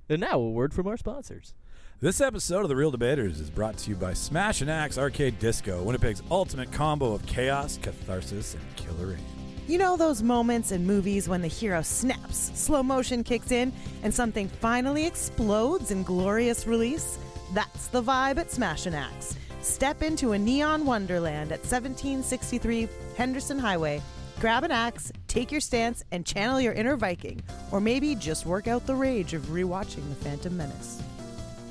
And now a word from our sponsors. This episode of The Real Debaters is brought to you by Smash and Axe Arcade Disco, Winnipeg's ultimate combo of chaos, catharsis, and killer aim. You know those moments in movies when the hero snaps, slow motion kicks in, and something finally explodes in glorious release? That's the vibe at Smash and Axe. Step into a neon wonderland at 1763 Henderson Highway. Grab an axe, take your stance, and channel your inner Viking. Or maybe just work out the rage of rewatching The Phantom Menace.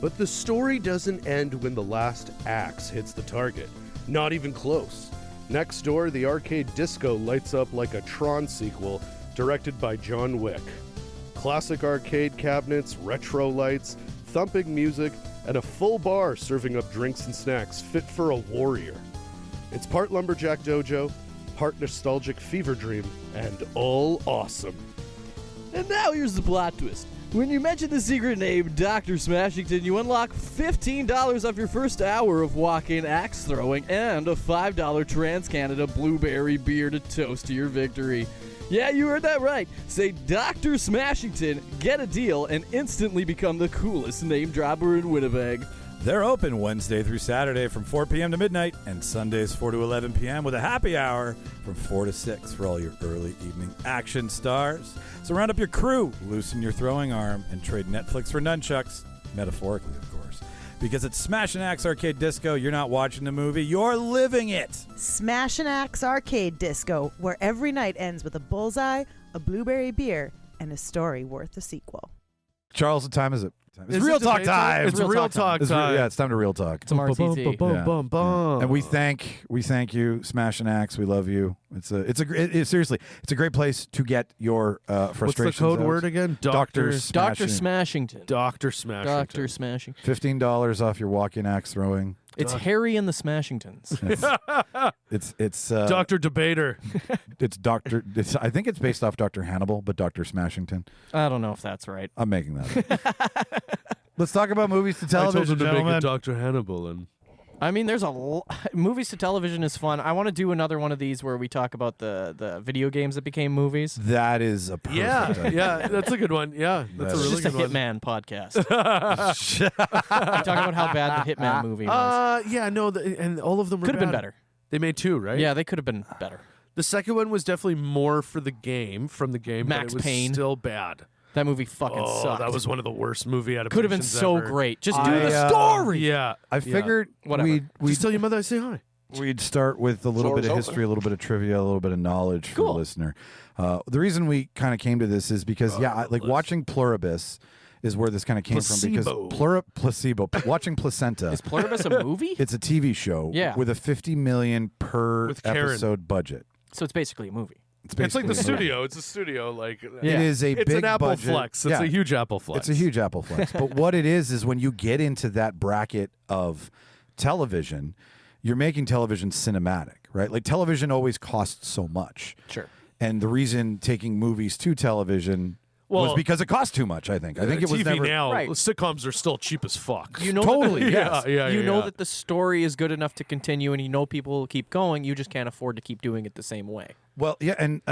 But the story doesn't end when the last axe hits the target. Not even close. Next door, the arcade disco lights up like a Tron sequel, directed by John Wick. Classic arcade cabinets, retro lights, thumping music, and a full bar serving up drinks and snacks fit for a warrior. It's part Lumberjack Dojo, part nostalgic fever dream, and all awesome. And now here's the plot twist. When you mention the secret name Dr. Smashington, you unlock $15 off your first hour of walk-in axe throwing and a $5 Trans-Canada blueberry beer to toast to your victory. Yeah, you heard that right. Say Dr. Smashington, get a deal, and instantly become the coolest name dropper in Winnipeg. They're open Wednesday through Saturday from 4 p.m. to midnight and Sundays 4 to 11 p.m. with a happy hour from 4 to 6 for all your early evening action stars. So round up your crew, loosen your throwing arm, and trade Netflix for nunchucks, metaphorically, of course. Because at Smash and Axe Arcade Disco, you're not watching the movie, you're living it. Smash and Axe Arcade Disco, where every night ends with a bullseye, a blueberry beer, and a story worth a sequel. Charles, what time is it? It's Is real it talk debate time. It's real talk time. Yeah, it's time to real talk. Some RTT. Yeah. And we thank you, Smash and Axe. We love you. Seriously, it's a great place to get your frustrations. What's the code out. word again? Dr. Smashing. Smashington. Dr. Smashington. Dr. Smashing. $15 off your walk-in axe throwing. It's Harry and the Smashingtons. It's Dr. Debater. It's Doctor. I think it's based off Dr. Hannibal, but Dr. Smashington. I don't know if that's right. I'm making that up. Let's talk about movies to I told television, him to gentlemen. make it Dr. Hannibal, and I mean, there's movies to television is fun. I want to do another one of these where we talk about the video games that became movies. That is a perfect idea. yeah, that's a good one. Yeah, that's a It's really just a good one. Hitman podcast. We talk about how bad the Hitman movie was. Yeah, no, and all of them were Could have been bad. better. They made two, right? Yeah, they could have been better. The second one was definitely more for the game, from the game, Max but it was Payne. still bad. That movie fucking sucked. That was one of the worst movie adaptations could have been so ever. great. Just do I, the story. Yeah. I figured Whatever. we'd Just tell your mother I say hi. We'd start with a little bit of history, a little bit of trivia, a little bit of knowledge for the listener. The reason we kind of came to this is because, watching Pluribus is where this kind of came from. Because watching Placenta. Is Pluribus a movie? It's a TV show with a $50 million per With Karen. episode budget. So it's basically a movie. It's like basically the a movie. studio. It's a studio. Like It is a it's big an Apple budget. flex. It's a huge Apple flex. It's a huge Apple flex. But what it is when you get into that bracket of television, you're making television cinematic, right? Like television always costs so much. Sure. And the reason taking movies to television was because it cost too much, I think. I think it was TV never... now. Right. Sitcoms are still cheap as fuck. You know Totally, that yes. you know that the story is good enough to continue, and you know people will keep going. You just can't afford to keep doing it the same way. Well, yeah, and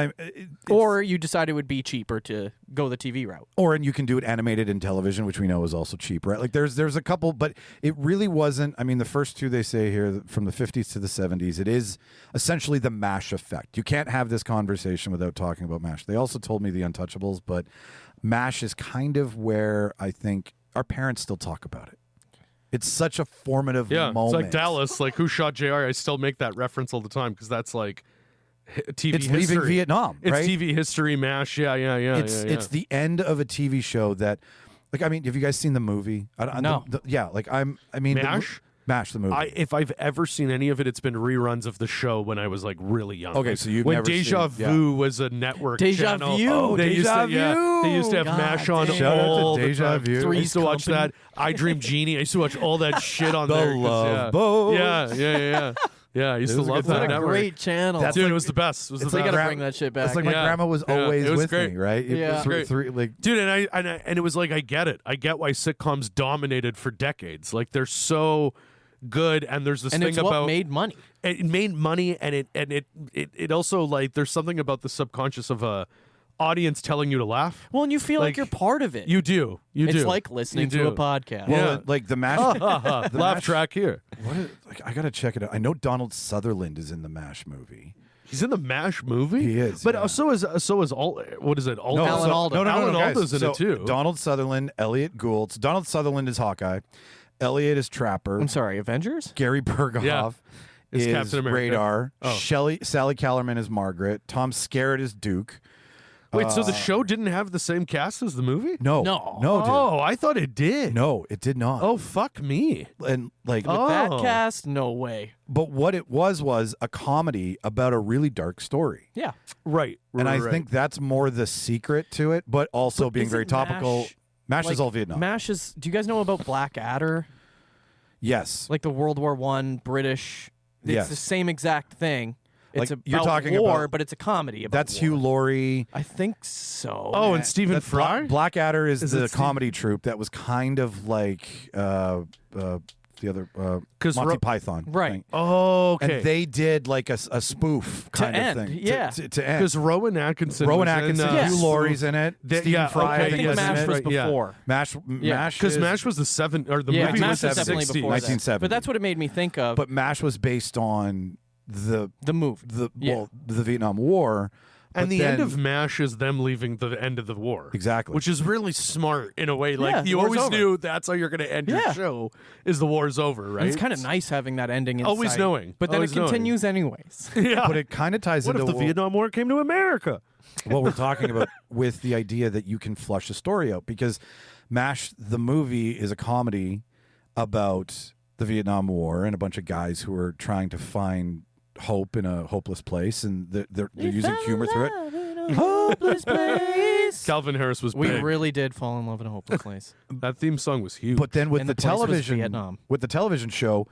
Or you decide it would be cheaper to go the TV route. and you can do it animated in television, which we know is also cheap, right? Like there's a couple, but it really wasn't. I mean, the first two they say here from the 50s to the 70s, it is essentially the MASH effect. You can't have this conversation without talking about MASH. They also told me the Untouchables, but MASH is kind of where I think our parents still talk about it. It's such a formative moment. It's like Dallas. Like, who shot JR? I still make that reference all the time because that's like TV It's history. leaving Vietnam, It's right? TV history, MASH. Yeah. It's the end of a TV show that, like, I mean, have you guys seen the movie? No. MASH? MASH, the movie. If I've ever seen any of it, it's been reruns of the show when I was like really young. Okay, Like, so you've when never Deja seen- Vu was a network Deja channel. Vu. Oh, they used Deja to, yeah, they used to have God MASH on damn. Shout out to all the Deja time. Vu. I used to Three's watch Company. that. I Dream Genie. I used to watch all that shit on The there. 'cause, Love Boat. Yeah. Yeah, I used to was a love good that time. network. Great channel. That's Dude, like- it was the best. It was the it's They best. got to gra- bring that shit back. It's like my Yeah. grandma was Yeah, always it was with great. me, right? It Yeah. was Great. like Dude, and it was like I get it. I get why sitcoms dominated for decades. Like they're so good, and there's this and thing it's about what made money. it made money, and it also like there's something about the subconscious of a audience telling you to laugh. Well, and you feel like Like, you're part of it. You do. it's do. like listening You to a do. podcast. well, Yeah. like the MASH. Laugh MASH track here. What is, like, I gotta check it out. I know Donald Sutherland is in the MASH movie. He's in the MASH movie. He is, but yeah. so is all. What is it? Aldo? Alan Alda. Alan guys. Alda's in So it too. Donald Sutherland, Elliot Gould. So Donald Sutherland is Hawkeye. Elliot is Trapper. I'm sorry, Avengers? Gary Berghoff Yeah. It's is Captain America. Radar. Oh. Sally Kellerman is Margaret. Tom Skerritt is Duke. Wait, so the show didn't have the same cast as the movie? No, No. no, dude. Oh, I thought it did. No, it did not. Oh, fuck me. And like, With that Oh. cast, no way. but what it was a comedy about a really dark story. Yeah. Right. And I right. think that's more the secret to it, but also But being very isn't topical. MASH is like, all Vietnam. MASH is. Do you guys know about Blackadder? Yes. Like the World War I British. It's Yes. the same exact thing. It's Like, about you're talking war, about- but it's a comedy. About That's war. Hugh Laurie. I think so. Oh, and Stephen That's Fry? Blackadder is Is the it Steve- comedy troupe that was kind of like the other 'Cause Monty Ro- Python. Right. thing. Oh, okay. And they did like a spoof kind end, of thing. yeah. To end. Because Rowan Atkinson. Rowan was in, Atkinson, Yes. Hugh Laurie's in it. The- Stephen yeah, Fry, okay, I I think think was MASH in was it. right, yeah. before. MASH, Yeah. MASH Because is- MASH was the the Yeah, movie MASH was is definitely 60s. before that. 1970. But that's what it made me think of. but MASH was based on the the movie. Yeah. the Vietnam War. And but the then, end of MASH is them leaving the end of the war. Exactly. Which is really smart in a way. Like, Yeah, the you war's always over. knew that's how you're going to end your Yeah. show, is the war's over, right? And it's kind of nice having that ending inside. Always knowing. But then Always it knowing. continues anyways. Yeah. but it kind of ties What into if the Vietnam War came to America? what we're talking about with the idea that you can flush a story out, because MASH the movie is a comedy about the Vietnam War and a bunch of guys who are trying to find hope in a hopeless place, and they're using humor through it. Hopeless place. Calvin Harris was We big. really did fall in love in a hopeless place. That theme song was huge. But then with And the the place was television, Vietnam. with the television show,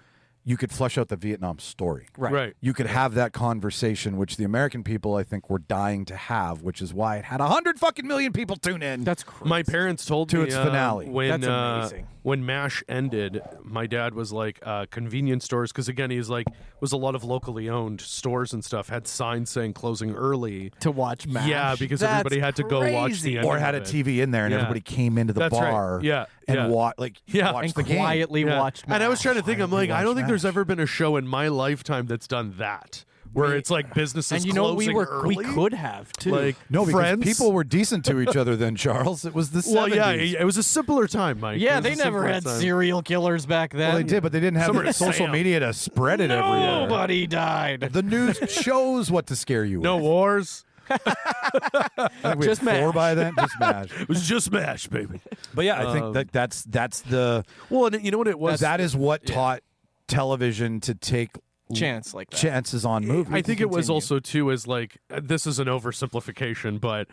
you could flesh out the Vietnam story. right. You could have that conversation, which the American people, I think, were dying to have, which is why it had 100 fucking million people tune in. That's crazy. My parents told To me its finale. when That's amazing. When MASH ended, my dad was like convenience stores, because again he's like was a lot of locally owned stores and stuff had signs saying closing early. to watch MASH. Yeah, because That's everybody had to go watch crazy. the end or of had a it. TV in there, and Yeah. everybody came into the That's right. bar Yeah, and yeah. watch And the game. quietly Yeah. watched MASH. And I was trying to think, I'm like, I don't think there's MASH. ever been a show in my lifetime that's done that, where it's like businesses And you know we closing we early. could have too. Like No, because Friends. people were decent to each other then, Charles. It was the 70s. Well, yeah, it was a simpler time, Mike. yeah, It was they a never simpler had time. serial killers back then. Well, they did, but they didn't have Somebody social Sam. media to spread it everywhere. Nobody died. The news shows what to scare you No with. wars. I think we Just had 4 MASH. by then. Just MASH. It was just MASH, baby. But yeah, I think that's the Well, and you know what it was? that is what taught television to take Chance like that. chances on movies. I think it was continue. also too is like this is an oversimplification, but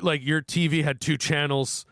like your TV had 2 channels.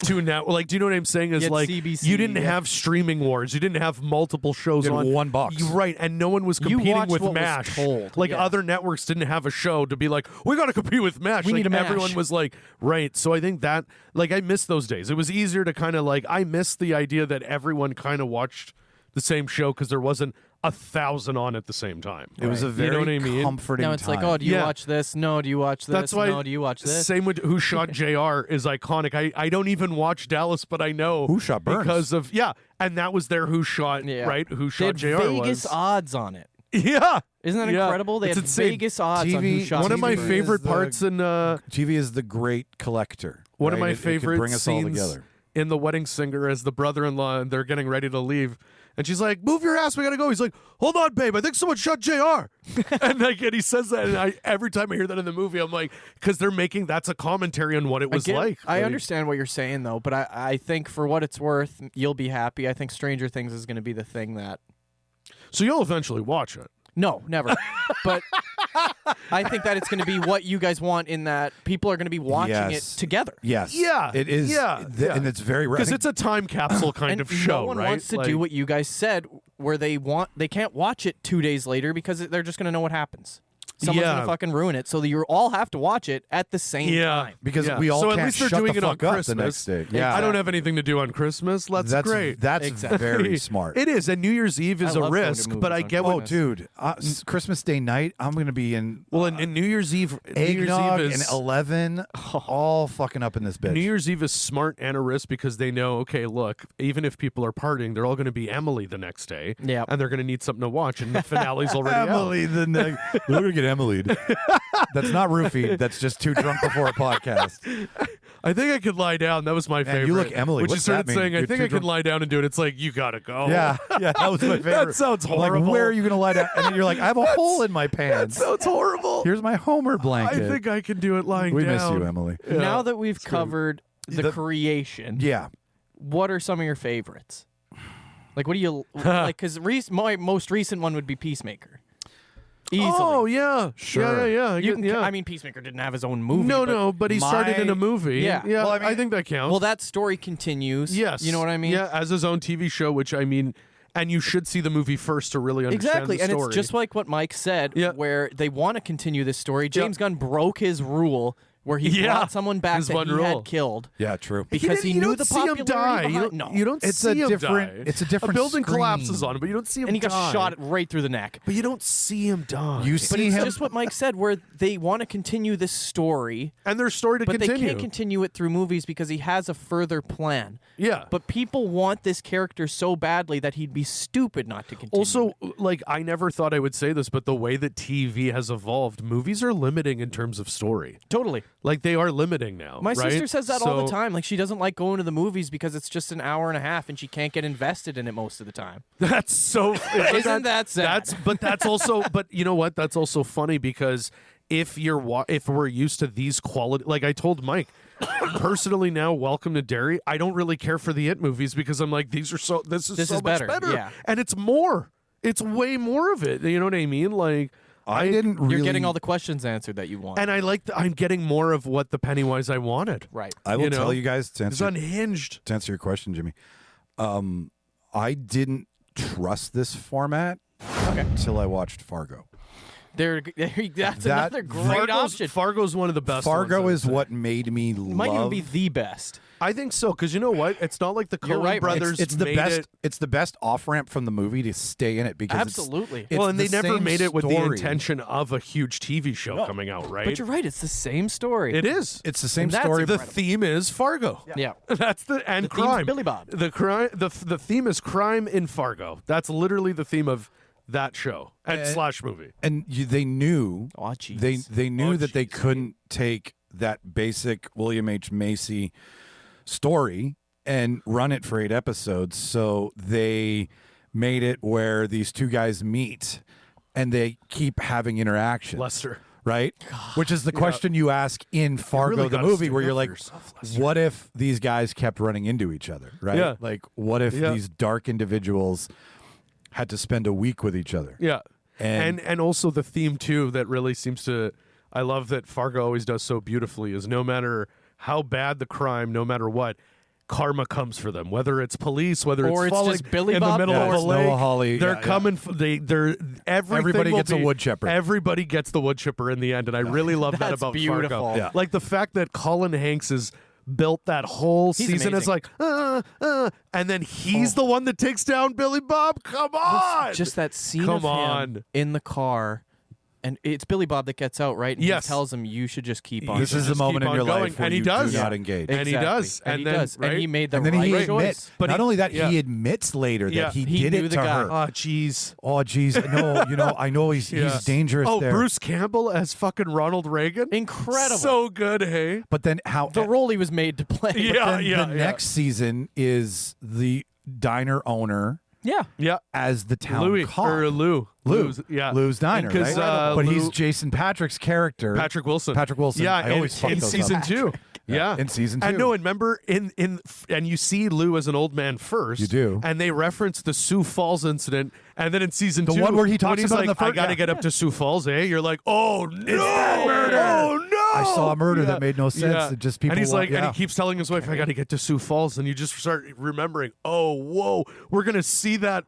2 now, like, do you know what I'm saying? Is You had like CBC, you didn't yeah. have streaming wars, you didn't have multiple shows You had on one box. right? And no one was You competing watched with what was MASH. told, Like yeah. other networks didn't have a show to be like, we got to compete with MASH. We like, need a MASH. Everyone was like, right. So I think that like I miss those days. It was easier to kind of like I miss the idea that everyone kind of watched the same show because there wasn't 1,000 on at the same time. It was a You very know what I mean? comforting Now it's time. like, oh, do you Yeah. watch this? No, do you watch this? That's why. No, do you watch this? Same with Who Shot JR is iconic. I don't even watch Dallas, but I know Who Shot Burns. because of and that was their Who Shot Yeah. right. Who They Shot had JR Vegas was odds on it. yeah. Isn't that Yeah. incredible? They It's had insane. Vegas odds on who TV shot One of my TV Burns. favorite is the- parts in TV is the great collector. one of right? my It could favorite bring us all scenes together. in The Wedding Singer as the brother-in-law and they're getting ready to leave. And she's like, move your ass, we gotta go. He's like, hold on, babe, I think someone shot JR. and he says that, and every time I hear that in the movie, I'm like, because they're making that's a commentary on what it was like. I Like, understand what you're saying though, but I think for what it's worth, you'll be happy. I think Stranger Things is going to be the thing that. So you'll eventually watch it. No, never. But I think that it's going to be what you guys want in that people are going to be watching Yes. it together. Yes. Yeah, It is. yeah, yeah. And it's very rare. I Because think it's a time capsule kind And of show, no one right? wants to Like- do what you guys said, where they can't watch it 2 days later because they're just going to know what happens. Someone's Yeah. going to fucking ruin it, so you all have to watch it at the same time. because Yeah. we all so at can't least they're shut doing the it on fuck up Christmas. the next day. Yeah. I don't have anything to do on Christmas. That's great. That's Exactly. very smart. It is, and New Year's Eve is I a love going to risk, movies but I on get Oh, what. dude, Christmas Day night, I'm going to be in Well, in New Year's Eve, eggnog New Year's Eve and is 11, all fucking up in this bitch. New Year's Eve is smart and a risk because they know, okay, look, even if people are partying, they're all going to be Emily the next day, Yep. and they're going to need something to watch, and the finale's already out. Emily, the next. We're going to get Emily. That's not roofied. That's just too drunk before a podcast. I think I could lie down. That was my favorite. you look Emily. When she What's that started mean? saying, I You're think too I could drunk? lie down and do it. It's like, you gotta go. Yeah, that was my favorite. That sounds I'm like, horrible. where are you going to lie down? And then you're like, I have a hole in my pants. Sounds horrible. Here's my Homer I blanket. think I can do it lying we down. miss you, Emily. Yeah. Now that we've covered the creation, Yeah. what are some of your favorites? Like, what do you like? Because my most recent one would be Peacemaker. Easily. Oh, yeah. Sure. Yeah. You can, yeah. I mean, Peacemaker didn't have his own movie. No, but he started in a movie. Yeah. Yeah, Well, I mean- I think that counts. Well, that story continues. yes. You know what I mean? Yeah, as his own TV show, which I mean, and you should see the movie first to really understand Exactly, the and story. it's just like what Mike said, Yeah. where they want to continue this story. James Gunn broke his rule where he Yeah. brought someone back His that one he rule. had killed Yeah, true. because he you knew don't the see him popularity die. behind. You don't, No. you don't It's see a him different- die. it's a different A building screen. collapses on him, but you don't see him and he got die. shot right through the neck. But you don't see him die. You But see it's him. just what Mike said, where they want to continue this story, and their story to but continue. they can't continue it through movies because he has a further plan. Yeah. But people want this character so badly that he'd be stupid not to continue. Also, it. like, I never thought I would say this, but the way that TV has evolved, movies are limiting in terms of story. Totally. Like, they are limiting now. My right? sister says that all the So- time. Like, she doesn't like going to the movies because it's just an hour and a half and she can't get invested in it most of the time. That's so. Isn't that sad? That's also. But you know what? That's also funny because if we're used to these quality, like I told Mike, personally now, Welcome to Derry, I don't really care for the It movies because I'm like, this is so This much is better, yeah. and it's more. It's way more of it. You know what I mean? Like I didn't really. You're getting all the questions answered that you want. and I like. I'm getting more of what the Pennywise I wanted. right. I will you know, tell you guys to It's answer, unhinged. to answer your question, Jimmy. I didn't trust this format until I watched Fargo. That's That- another great option. Fargo's one of the best. Fargo ones, I would is say. what made me love. Might even be the best. I think so because you know what? It's not like the You're Coen right, Mike. brothers. It's the made best. It, It's the best off ramp from the movie to stay in it because Absolutely. It's well, and they the never same made it with the story. intention of a huge TV show coming out, right? But you're right. It's the same story. It is. It's the same And that's story. The but theme is Fargo. Yeah. That's the and The theme's crime. Billy Bob. The crime. The theme is crime in Fargo. That's literally the theme of that show and slash movie. and they knew Oh, jeez. they knew Oh, that they jeez. couldn't take that basic William H. Macy story and run it for 8 episodes, so they made it where these two guys meet and they keep having interactions. Lester. Right? Which is the question you ask in Fargo, really the gotta movie, stick where up you're for like, yourself, Lester. what if these guys kept running into each other? Right? Yeah. Like, what if Yeah. these dark individuals had to spend a week with each other? Yeah. And- And also the theme too that really seems to I love that Fargo always does so beautifully is no matter how bad the crime, no matter what, karma comes for them. Whether it's police, whether Or it's it's falling just Billy in Bob the middle of a Thornton. lake, Noah Hawley, they're yeah, coming. They're everything Everybody will gets a be- wood chipper. Everybody gets the wood chipper in the end, and I really love that That's about beautiful. Fargo. Yeah. Like the fact that Colin Hanks has built that whole He's season. It's amazing. like, and then he's the one that takes down Billy Bob. Come on, Just that scene Come of him on. in the car, and it's Billy Bob that gets out, right? And Yes. he tells him, you should just keep on. This should is the just moment keep in your on going. life where And he you does. do Yeah. not engage. And he does. And, And he then, does. right? And he made the And then right he choice. admits, But not he- only that, yeah. he admits later Yeah. that he He did knew it the to guy. her. Oh, jeez. Oh, geez, no, I know he's Yeah. dangerous Oh, there. Bruce Campbell as fucking Ronald Reagan. Incredible. So good, hey. But then how the role he was made to play. Yeah, then yeah. the next season is the diner owner Yeah. Yeah. as the town Louis cop. or Lou's And Diner, 'cause, right? But he's Lou- Jason Patrick's character. Patrick Wilson. Patrick Wilson. Yeah, I always fuck in those season up. 2. Yeah, in season And 2. no, and remember and you see Lou as an old man first. You do. and they reference the Sioux Falls incident, and then in season The 2, one where he when talks he's about in like, the I first- got to yeah. get up to Sioux Falls, eh? You're like, oh no, murder. oh no, I saw a murder that made no sense. Yeah. That just people and he's want- like, yeah. and he keeps telling his wife, I got to get to Sioux Falls, and you just start remembering, oh whoa, we're gonna see that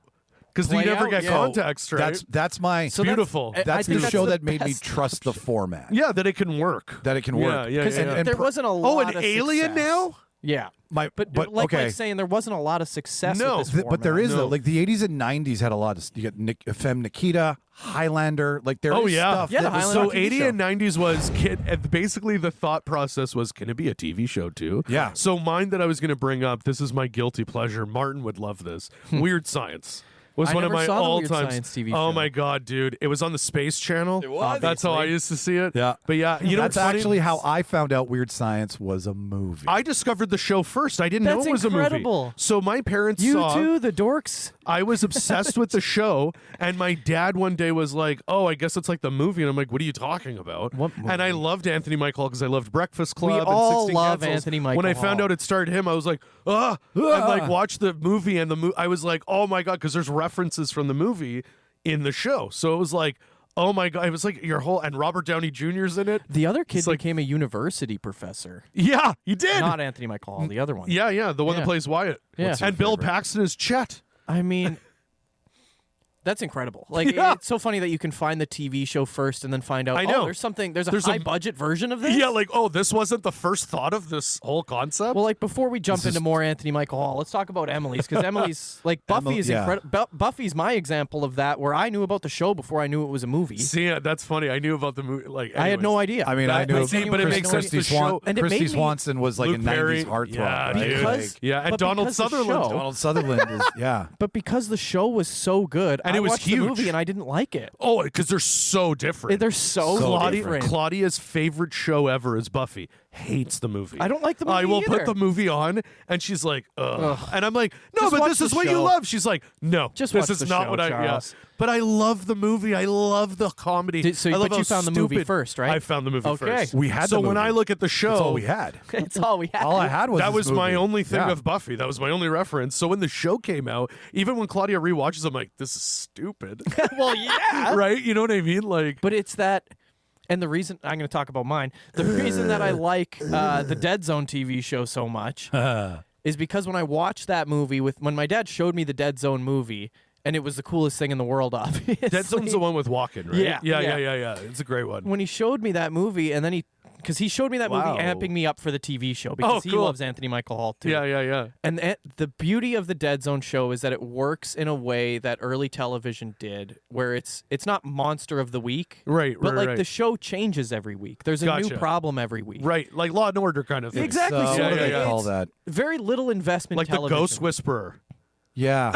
because you Play never out, get yeah. context, right? That's my So that's- beautiful. I that's think the show that made me best trust the format. yeah, that it can work. That it can work. Yeah, Because yeah, yeah. And there pro- wasn't a Oh, lot an of alien success. now? Yeah. But like okay. Mike's saying, there wasn't a lot of success No. with this But there format. is though. Like the 80s and 90s had a lot of. You got Femme Nikita, Highlander. Like there is Oh yeah, stuff. Yeah, the that was Highlander so TV 80 show. and 90s was basically the thought process was, can it be a TV show too? Yeah. So mine that I was going to bring up, this is my guilty pleasure. Martin would love this. Weird Science. was I one of never my saw the Weird all-time. Science TV Oh show. my god, dude! It was on the Space Channel. It was. That's how I Obviously. used to see it. Yeah. but yeah, you know That's what's funny? actually how I found out Weird Science was a movie. I discovered the show first. I didn't know That's it was a incredible. movie. So my parents You saw. two, the dorks. I was obsessed with the show, and my dad one day was like, "Oh, I guess it's like the movie," and I'm like, "What are you talking about?" What And I loved Anthony Michael Hall because I loved Breakfast Club. and all 16 love Candles. Anthony Michael When I found Hall. out it starred him, I was like, "Ah!" And like watched the movie, and I was like, "Oh my god," because there's references from the movie in the show, so it was like, "Oh my god!" It was like your whole and Robert Downey Jr.'s in it. The other kid It's like- became a university professor. Yeah, he did. Not Anthony Michael Hall, the other one. Yeah, the one that Yeah. plays Wyatt. Yeah. And Bill Paxton is Chet. I mean, that's incredible. Like, Yeah. it's so funny that you can find the TV show first and then find out, I know. there's a There's a- high budget version of this? Yeah, like, oh, this wasn't the first thought of this whole concept. Well, like, before we jump into more Anthony Michael Hall, let's talk about Emily's, because Emily's, like, Buffy is yeah. incredible. Buffy's my example of that, where I knew about the show before I knew it was a movie. See, yeah, that's funny. I knew about the movie. Like, I had no anyways. idea. I mean, That- I knew, but see, but it makes sense Christy the show- and it Christy made me- Swanson was like Luke a Perry, 90s heartthrob. yeah, right? dude. Because- Yeah, and but Donald because the Sutherland. show- Donald Sutherland is, yeah. But because the show was so good, And I it was watched huge. the movie and I didn't like it. Oh, because they're so different. They're so different. Claudia's favorite show ever is Buffy. Hates the movie. I don't like the movie I will either. put the movie on, and she's like, ugh. And I'm like, no, Just but watch this the is what you show. love. She's like, no, Just this watch is the not show, what I. Charles. Yeah. But I love the movie. I love the comedy. So- I love but you how found the movie stupid- first, right? I found the movie Okay. first. We had So the when movie. I look at the show, That's all we had. It's all we had. All I had was that this was my movie. only thing Yeah. of Buffy. That was my only reference. So when the show came out, even when Claudia rewatches, I'm like, this is stupid. Well, yeah. Right? You know what I mean? Like, But it's that, and the reason I'm going to talk about mine, the reason that I like the Dead Zone TV show so much is because when I watched that movie when my dad showed me the Dead Zone movie, and it was the coolest thing in the world, obviously. Dead Zone's the one with Walken, right? Yeah, yeah. yeah. It's a great one. When he showed me that movie, and then because he showed me that Wow. movie amping me up for the TV show, because he cool. loves Anthony Michael Hall too. Yeah. And the beauty of the Dead Zone show is that it works in a way that early television did, where it's not monster of the week, Right, but like right. the show changes every week. There's a Gotcha. new problem every week. Right, like Law and Order kind of thing. Exactly. So, So what do they yeah. call it's that? very little investment. Like television. the Ghost Whisperer. Yeah.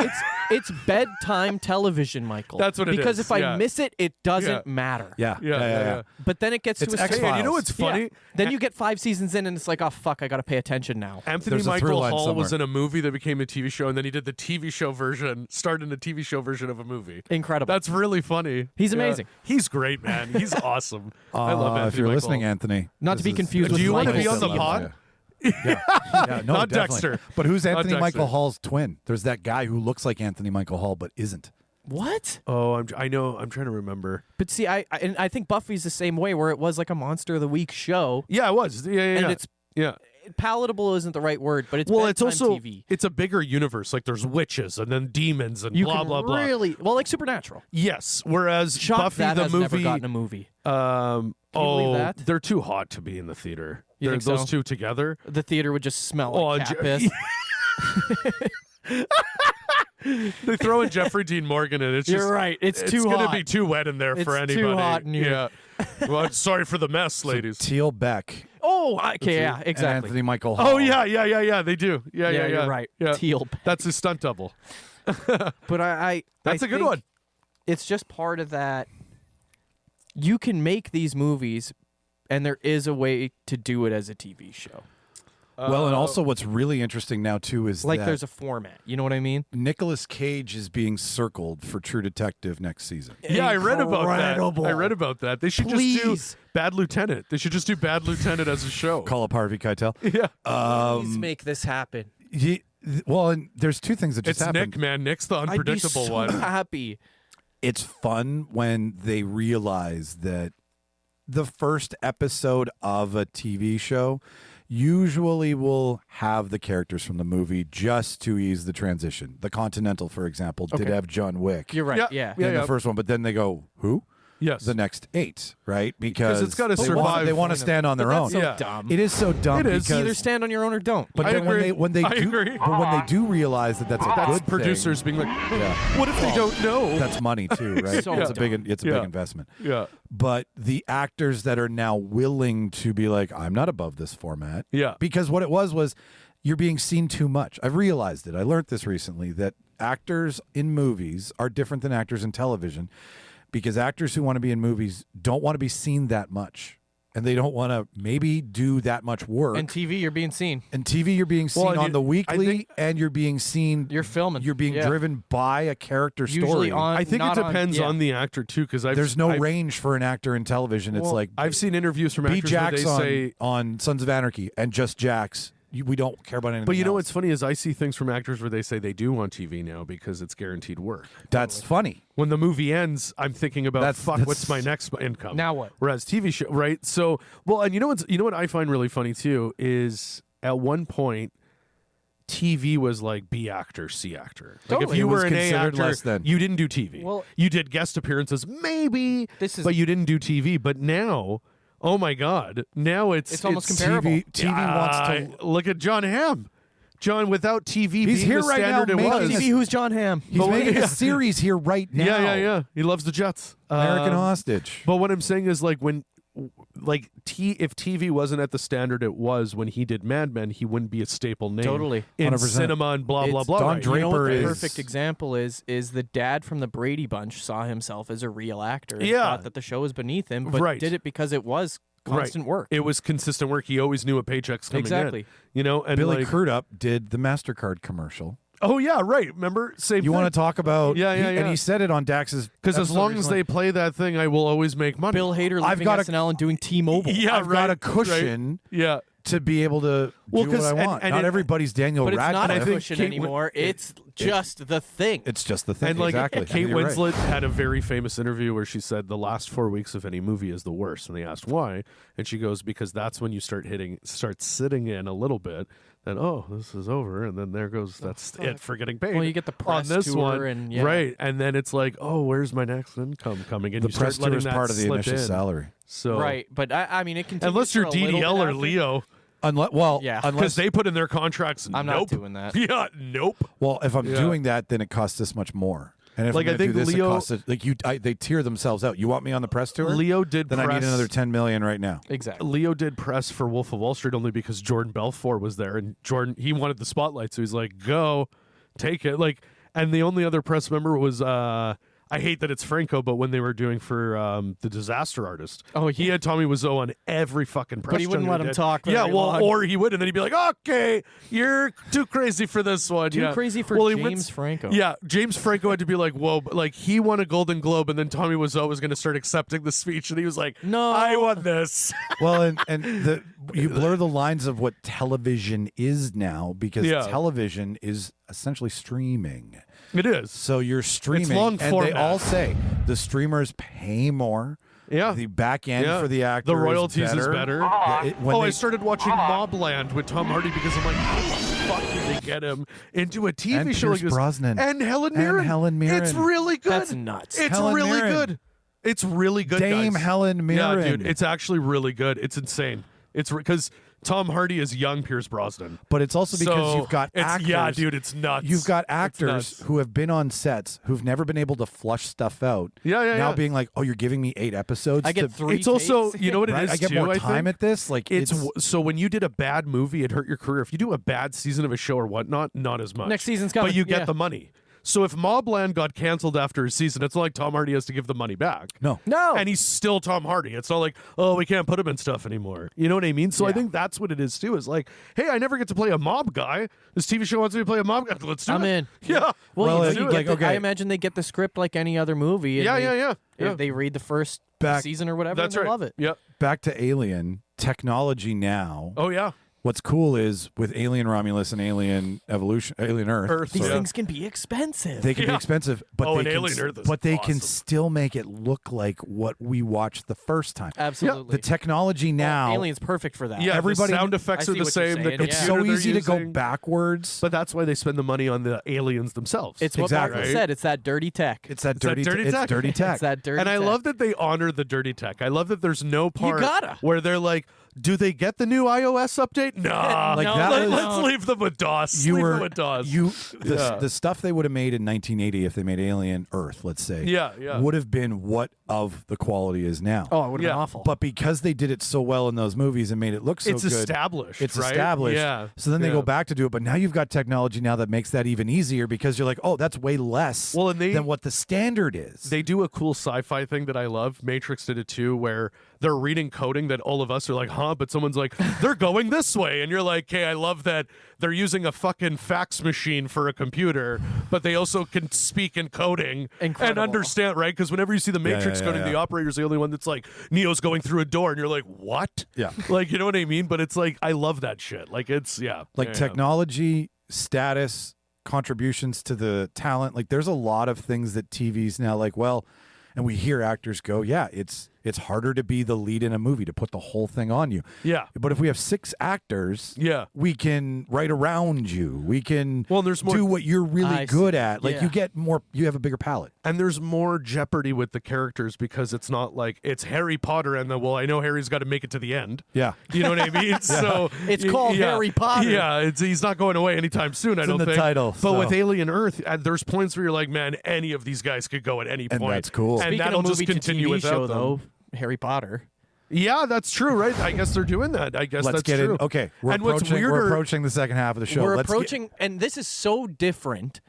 It's bedtime television, Michael. That's what it because is, if I yeah. miss it, it doesn't Yeah. matter. Yeah. But then it gets It's to a X-Files. certain- Hey, and you know what's funny? Yeah. Then you get 5 seasons in, and it's like, oh fuck, I got to pay attention now. Anthony There's a through Michael line Hall was somewhere. in a movie that became a TV show, and then he did the TV show version, starred in a TV show version of a movie. Incredible. That's really funny. He's Yeah. amazing. He's great, man. He's awesome. I love Anthony If you're Michael listening, Hall. Anthony. Not to this be is- confused Do with you want to be Michael on the Cera. pod? Yeah, no, Not definitely. Dexter. But who's Not Anthony Dexter. Michael Hall's twin? There's that guy who looks like Anthony Michael Hall but isn't. What? Oh, I know. I'm trying to remember. But see, and I think Buffy's the same way, where it was like a Monster of the Week show. Yeah, it was. Yeah. And it's yeah. palatable isn't the right word, but it's Well, it's bedtime also TV. it's a bigger universe. Like there's witches and then demons and You blah can blah blah. really like Supernatural. Yes. Whereas Shocked Buffy that the has movie, never gotten a movie. Can you believe that? they're too hot to be in the theater. You They're think those so? two together. The theater would just smell like cat Je- piss. They throw in Jeffrey Dean Morgan, and it's You're just right. It's too gonna hot. be too wet in there for It's anybody. too hot in here. Yeah. Well, I'm sorry for the mess, ladies. Teal Beck. Oh, okay, yeah, And exactly. Anthony Michael Hall. Oh yeah. They do. Yeah. You're right. Yeah. Teal Beck. That's his stunt double. But I That's a good think one. It's just part of that. You can make these movies, and there is a way to do it as a TV show. Well, and also what's really interesting now too is Like that there's a format. You know what I mean? Nicolas Cage is being circled for True Detective next season. Yeah, I read about Incredible. that. I read about that. They should Please. just do Bad Lieutenant. They should just do Bad Lieutenant as a show. Call up Harvey Keitel. Yeah. Please make this happen. Well, and there's two things that just It's happened. Nick, man. Nick's the unpredictable I'd be so one. happy. It's fun when they realize that the first episode of a TV show usually will have the characters from the movie just to ease the transition. The Continental, for example, did Okay. have John Wick You're right. Yeah. Yeah. in the first one, but then they go, who? Yes. The next 8, right? Because it's gotta they survive. They want to stand on their But own. that's so Yeah. dumb. It is so dumb It is. because Either stand on your own or don't. but I then agree. when they I do agree. but when they do realize that that's a That's good producers being like, thing, yeah. what if they don't know? That's money too, right? So it's a dumb. big Yeah. investment. Yeah. But the actors that are now willing to be like, I'm not above this format. Yeah. Because what it was you're being seen too much. I've realized it. I learned this recently that actors in movies are different than actors in television, because actors who want to be in movies don't want to be seen that much. And they don't want to maybe do that much work. And TV, you're being seen. And TV, you're being seen on the weekly, and you're being seen. You're filming. You're being driven by a character Usually story. I think it depends on the actor too, because there's no range for an actor in television. It's like I've seen interviews from B. actors where Jax they say on Sons of Anarchy and just Jax. We don't care about anything. But you know else. what's funny is I see things from actors where they say they do want TV now because it's guaranteed work. That's funny. When the movie ends, I'm thinking about That's- what's my next income? Now what? Whereas TV show, right? So, well, and you know what I find really funny too is at one point TV was like B actor, C actor. Like if Totally. you It was were an A considered actor, less than. you didn't do TV. Well- you did guest appearances, maybe, This is- but you didn't do TV. But now, oh my God, now it's almost comparable. TV wants to. look at John Hamm. John, without TV He's being here the right now standard it making was. a- TV, who's John Hamm? He's making a series here right now. Yeah. He loves the Jets. American Hostage. But what I'm saying is, like, if TV wasn't at the standard it was when he did Mad Men, he wouldn't be a staple name. Totally. In 100%. cinema and blah, blah, It's blah. Don right? Draper You know what the is- perfect example is the dad from the Brady Bunch saw himself as a real actor and Yeah. thought that the show was beneath him, but Right. did it because it was constant work. It was consistent work. He always knew a paycheck's coming Exactly. in. You know, and Billy like, Crudup did the MasterCard commercial. oh yeah, right. Remember? Same You thing. want to talk about? Yeah, yeah, And yeah. he said it on Dax's. Because as episode long as recently. they play that thing, I will always make money. Bill Hader I've leaving got a- SNL and doing T-Mobile. Yeah, I've got a right, cushion Yeah. to be able to Well, do what 'cause- I and- want. and Not it- everybody's Daniel But it's not a Radcliffe. cushion Kate anymore. It's just the thing. It's just the thing. And like exactly. I Kate mean, you're right. Winslet had a very famous interview where she said the last 4 weeks of any movie is the worst, and they asked why, and she goes because that's when you start sitting in a little bit. Then this is over, and then there goes that's it for getting paid. Well, you get the press on this tour one, and yeah. right, and then it's like where's my next income coming? And The you start press tour letting is that part of the slip initial in. salary. So Right, but I mean, it continues unless you're for a little DDL bit or after. Leo, Yeah. because unless they put in their contracts. I'm nope. not doing that. Yeah, nope. well, if I'm Yeah. doing that, then it costs this much more. And if Like, I'm I gonna do think this, Leo- it costs they tier themselves out. You want me on the press tour? Leo did Then I press. need another 10 million right now. Exactly. Leo did press for Wolf of Wall Street only because Jordan Belfort was there, and Jordan he wanted the spotlight, so he's like, "Go, take it." Like, and the only other press member was I hate that it's Franco, but when they were doing for the Disaster Artist, he yeah. had Tommy Wiseau on every fucking press. But he wouldn't junket let him did. talk Yeah, very well, long. or he would, and then he'd be like, "Okay, you're too crazy for this one." Too yeah. crazy for Well, he James went- Franco. Yeah, James Franco had to be like, "Whoa!" But like he won a Golden Globe, and then Tommy Wiseau was going to start accepting the speech, and he was like, No. I won this." Well, and you blur the lines of what television is now because Yeah. television is essentially streaming. It is. So you're streaming, long and they format. all say the streamers pay more. Yeah. The back end Yeah. for the actor, The royalties is better. Yeah, when I they- started watching Mobland with Tom Hardy because I'm like, how the fuck did they get him into a TV And show like Pierce this? Brosnan. And Helen And Mirren. Helen Mirren. It's really good. That's nuts. It's Helen really Mirren. good. It's really good, Dame guys. Helen Mirren. Yeah, dude. It's actually really good. It's insane. It's because Tom Hardy is young Pierce Brosnan. But it's also because So, you've got it's- actors. yeah, dude, it's nuts. You've got It's actors nuts. who have been on sets who've never been able to flush stuff out. Yeah, yeah, Now yeah. being like, oh, you're giving me 8 episodes. I get to, 3 It's also, takes. you know what it is right? I get too, more I time think? at this. Like It's so when you did a bad movie, it hurt your career. If you do a bad season of a show or whatnot, not as much. Next season's coming, but you get yeah. the money. So if Mobland got canceled after a season, it's not like Tom Hardy has to give the money back. no. No. And he's still Tom Hardy. It's not like, oh, we can't put him in stuff anymore. You know what I mean? So I Yeah. think that's what it is too. Is like, hey, I never get to play a mob guy. This TV show wants me to play a mob guy. Let's do I'm it. in. Yeah. Well, you it's get like, the- okay. I imagine they get the script like any other movie. And Yeah, they, yeah. if They read the first Back- season or whatever. That's and they right. love it. Yep. Back to Alien technology now. Oh yeah. What's cool is with Alien Romulus and Alien Evolution, Alien Earth. These Yeah. things can be expensive. They can be Yeah. expensive, but Oh, they and can, Alien Earth is but they can awesome. still make it look like what we watched the first time. Absolutely. The technology now, Alien's perfect for that. Yeah. Everybody- the sound I effects see are the what you're same. The saying, it's yeah. so computer easy they're to go using. backwards. But that's why they spend the money on the aliens themselves. It's what Exactly. Mark said. It's that dirty tech. It's that It's that dirty, dirty it's tech. dirty tech. It's that dirty and I tech. love that they honor the dirty tech. I love that there's no part gotta. where they're like, do they get the new iOS update? Nah, Like, that was- let's leave them with DOS. You leave them were with DOS. the stuff they would have made in 1980 if they made Alien Earth, let's say, Yeah. would have been what of the quality is now. Oh, it would have Yeah. been awful. But because they did it so well in those movies and made it look so it's good, established. it's right? established. Yeah. So then they Yeah. go back to do it. But now you've got technology now that makes that even easier because you're like, oh, that's way less Well, and than what the standard is. They do a cool sci-fi thing that I love. Matrix did it too, where they're reading coding that all of us are like, huh? But someone's like, they're going this way. And you're like, hey, I love that they're using a fucking fax machine for a computer, but they also can speak in coding and Incredible. understand, right? Because whenever you see the Matrix coding, the operator's the only one that's like, Neo's going through a door. And you're like, what? Yeah. Like, you know what I mean? But it's like, I love that shit. Like, it's, yeah. like yeah, technology, status, contributions to the talent. Like there's a lot of things that TV's now like, well, and we hear actors go, yeah, it's harder to be the lead in a movie, to put the whole thing on you. Yeah. But if we have 6 actors, Yeah. we can write around you. We can Well, there's more- do what you're really I good see. at. Like Yeah. you get more, you have a bigger palette. And there's more jeopardy with the characters because it's not like it's Harry Potter and well, I know Harry's got to make it to the end. Yeah. You know what I mean? So It's called Harry Potter. Yeah, he's not going away anytime soon. I in don't the think. title, But so. with Alien Earth, there's points where you're like, man, any of these guys could go at any And point. that's cool. And Speaking that'll of just movie continue to TV without show, them. though, Harry Potter. Yeah, that's true, right? I guess they're doing that. I guess Let's that's get true. in. Okay, we're and what's approaching, weirder, we're approaching the second half of the show. We're Let's get- approaching, and this is so different.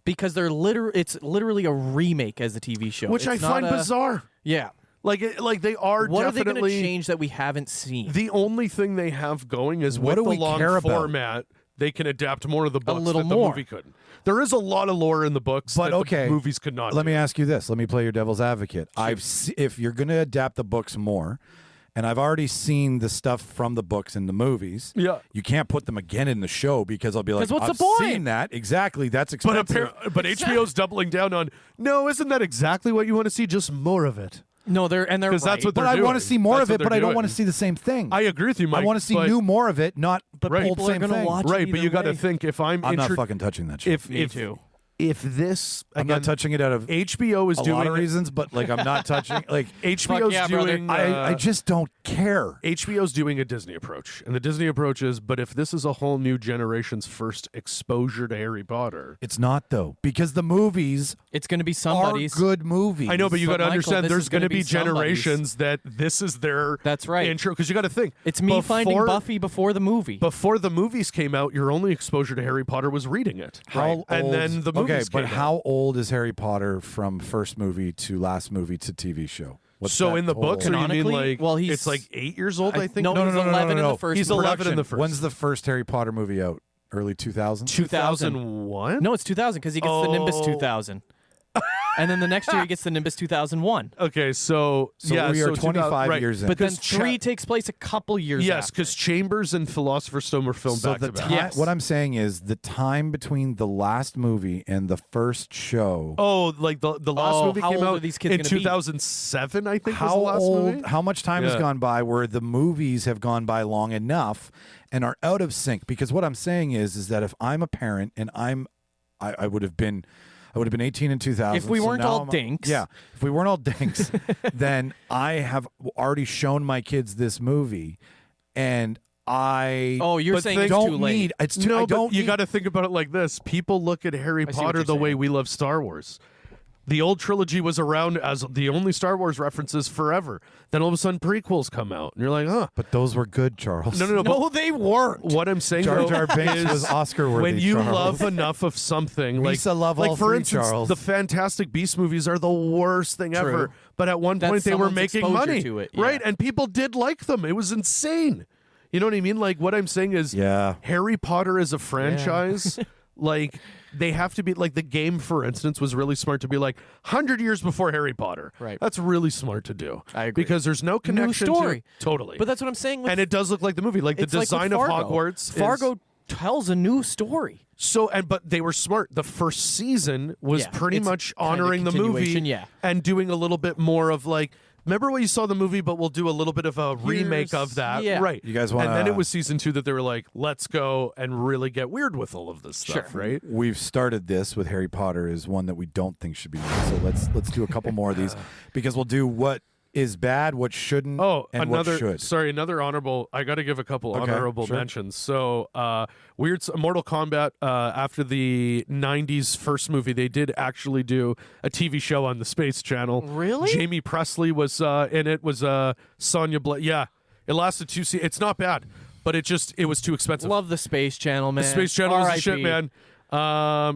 Because it's literally a remake as a TV show, which I It's not find bizarre. Yeah. Like they are What are they definitely going to change that we haven't seen? The only thing they have going is What with do the we long care about? format, they can adapt more of the books little that the more. movie couldn't. There is a lot of lore in the books But that okay, the movies could not. Let me do. ask you this. Let me play your devil's advocate. If you're going to adapt the books more, and I've already seen the stuff from the books in the movies. Yeah. You can't put them again in the show because I'll be like, 'Cause what's I've the point? seen that. Exactly. That's But expensive. but HBO's doubling down on no, isn't that exactly what you want to see? Just more of it. No, they're right. Because that's what but they're I doing. want to see more That's of what it, but they're I don't doing. want to see the same thing. I agree with you, Mike. I want to see but- new more of it, not the Right. whole People are same gonna thing. watch it Right, but you either got to way. think if I'm not fucking touching that shit. Me too. if this I'm again, not touching it out of HBO is a doing lot of reasons, but like I'm not touching. Like HBO's yeah, brother. doing. I just don't care. HBO's doing a Disney approach, and the Disney approach is, but if this is a whole new generation's first exposure to Harry Potter, It's not though, because the movies It's going to be are somebody's. good movies. I know, but you got But to Michael, understand this there's is gonna going to be be somebody's. generations that this is their That's right. intro because you got to think It's me finding before- Buffy before the movie. Before the movies came out, your only exposure to Harry Potter was reading it, How and old- then the movies okay, but came out. how old is Harry Potter from first movie to last movie to TV show? What's So that in the total? books, or you mean Canonically? like? Well, he's- it's like 8 years old, I think. no, he's 11 in the first. He's 11 in the first. When's the first Harry Potter movie out? Early 2000s? 2001. No, it's 2000 because he gets the Nimbus Oh. 2000. And then the next year he gets the Nimbus 2001. Okay, so yeah, we are so 25 right. years in. But then Because 3 takes place a couple years Yes, after. because Chambers and Philosopher's Stone were filmed So back the to back. time, Yes. what I'm saying is the time between the last movie and the first show. Oh, like the last Oh, movie how came old out are these kids in gonna be? 2007, I think was how the last old? movie. How much time has Yeah. gone by where the movies have gone by long enough and are out of sync? Because what I'm saying is that if I'm a parent and I would have been 18 in 2000. If we so weren't now all I'm- dinks. Yeah, if we weren't all dinks, then I have already shown my kids this movie, and I Oh, you're But saying they it's don't too late. need. It's too. No, I but don't. you need- got to think about it like this: people look at Harry I see what Potter you're the way saying. we love Star Wars. The old trilogy was around as the only Star Wars references forever. Then all of a sudden, prequels come out, and you're like, huh? But those were good, Charles. No. No, they weren't. What I'm saying, Jar though, Jar Binks is was Oscar-worthy, when you Charles. love enough of something, like Lisa love like all for three, instance, Charles. the Fantastic Beasts movies are the worst thing ever. But at one That's point, they were someone's making exposure money, to it, right? yeah. And people did like them. It was insane. You know what I mean? Like what I'm saying is, Yeah. Harry Potter is a franchise. Like they have to be like the game, for instance, was really smart to be like 100 years before Harry Potter. Right. That's really smart to do. I agree. Because there's no connection story. to totally. But that's what I'm saying. With, and it does look like the movie. Like the it's like with design of Fargo. Hogwarts. is- Fargo tells a new story. so but they were smart. The first season was Yeah, pretty it's much kind of honoring the movie continuation, yeah. and doing a little bit more of like, remember when you saw the movie, but we'll do a little bit of a remake of that. yeah. Right. You guys And then wanna- it was season 2 that they were like, let's go and really get weird with all of this stuff, right? We've started this with Harry Potter is one that we don't think should be made. So let's do a couple more of these because we'll do what is bad, what shouldn't, and another what should. sorry, another honorable. I got to give a couple honorable sure. mentions. So, Mortal Kombat. After the '90s first movie, they did actually do a TV show on the Space Channel. Really? Jamie Presley was in it. Was Sonya Blade? Yeah, it lasted 2 seasons. It's not bad, but it was too expensive. Love the Space Channel, man. The Space Channel was the shit, RIP. man.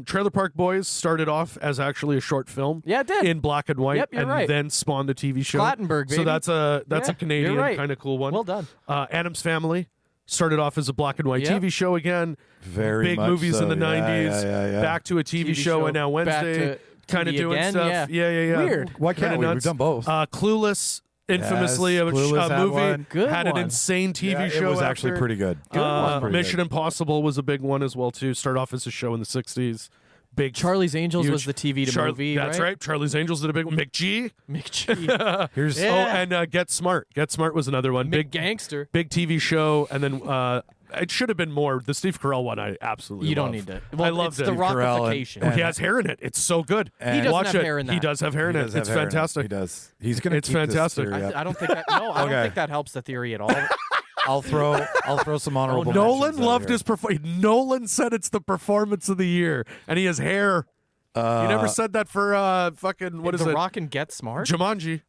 Trailer Park Boys started off as actually a short film. Yeah, it did. In black and white, Yep, you're and right. then spawned a TV show. Clattenburg, So baby. that's a Yeah, Canadian you're right. kind of cool one. Well done. Adam's Family started off as a black and white Yep. TV show again. Very big much movies so. in the Yeah, 90s. yeah. Back to a TV show, and now back Wednesday, to kind of TV doing again, stuff. Yeah. Weird. Why can't Kinda we? We've nuts. done both. Clueless. Infamously, Yes, a Clueless had movie one. Good had an one. insane TV Yeah, show. it was actually after. pretty good. Pretty Mission good. Impossible was a big one as well too. Started off as a show in the '60s. Big Charlie's Angels huge- was the TV to movie, That's right. Charlie's Angels did a big one. McG. McG. Here's Oh, and Get Smart. Get Smart was another one. Big Gangster. big TV show, and then it should have been more. The Steve Carell one, I absolutely You don't love. need to. I Well, loved it's the it. rockification. and- He has hair in it. It's so good. And- He doesn't Watch have it. hair in He that. does have hair in He it. does have It's hair in it. fantastic. He does. He's gonna. It's keep this fantastic. theory up. I don't think that. No, I Okay. don't think that helps the theory at all. I'll throw some honorable. Nolan mentions out loved here. his performance. Nolan said it's the performance of the year, and he has hair. He never said that for fucking what is the it? Rock and Get Smart. Jumanji.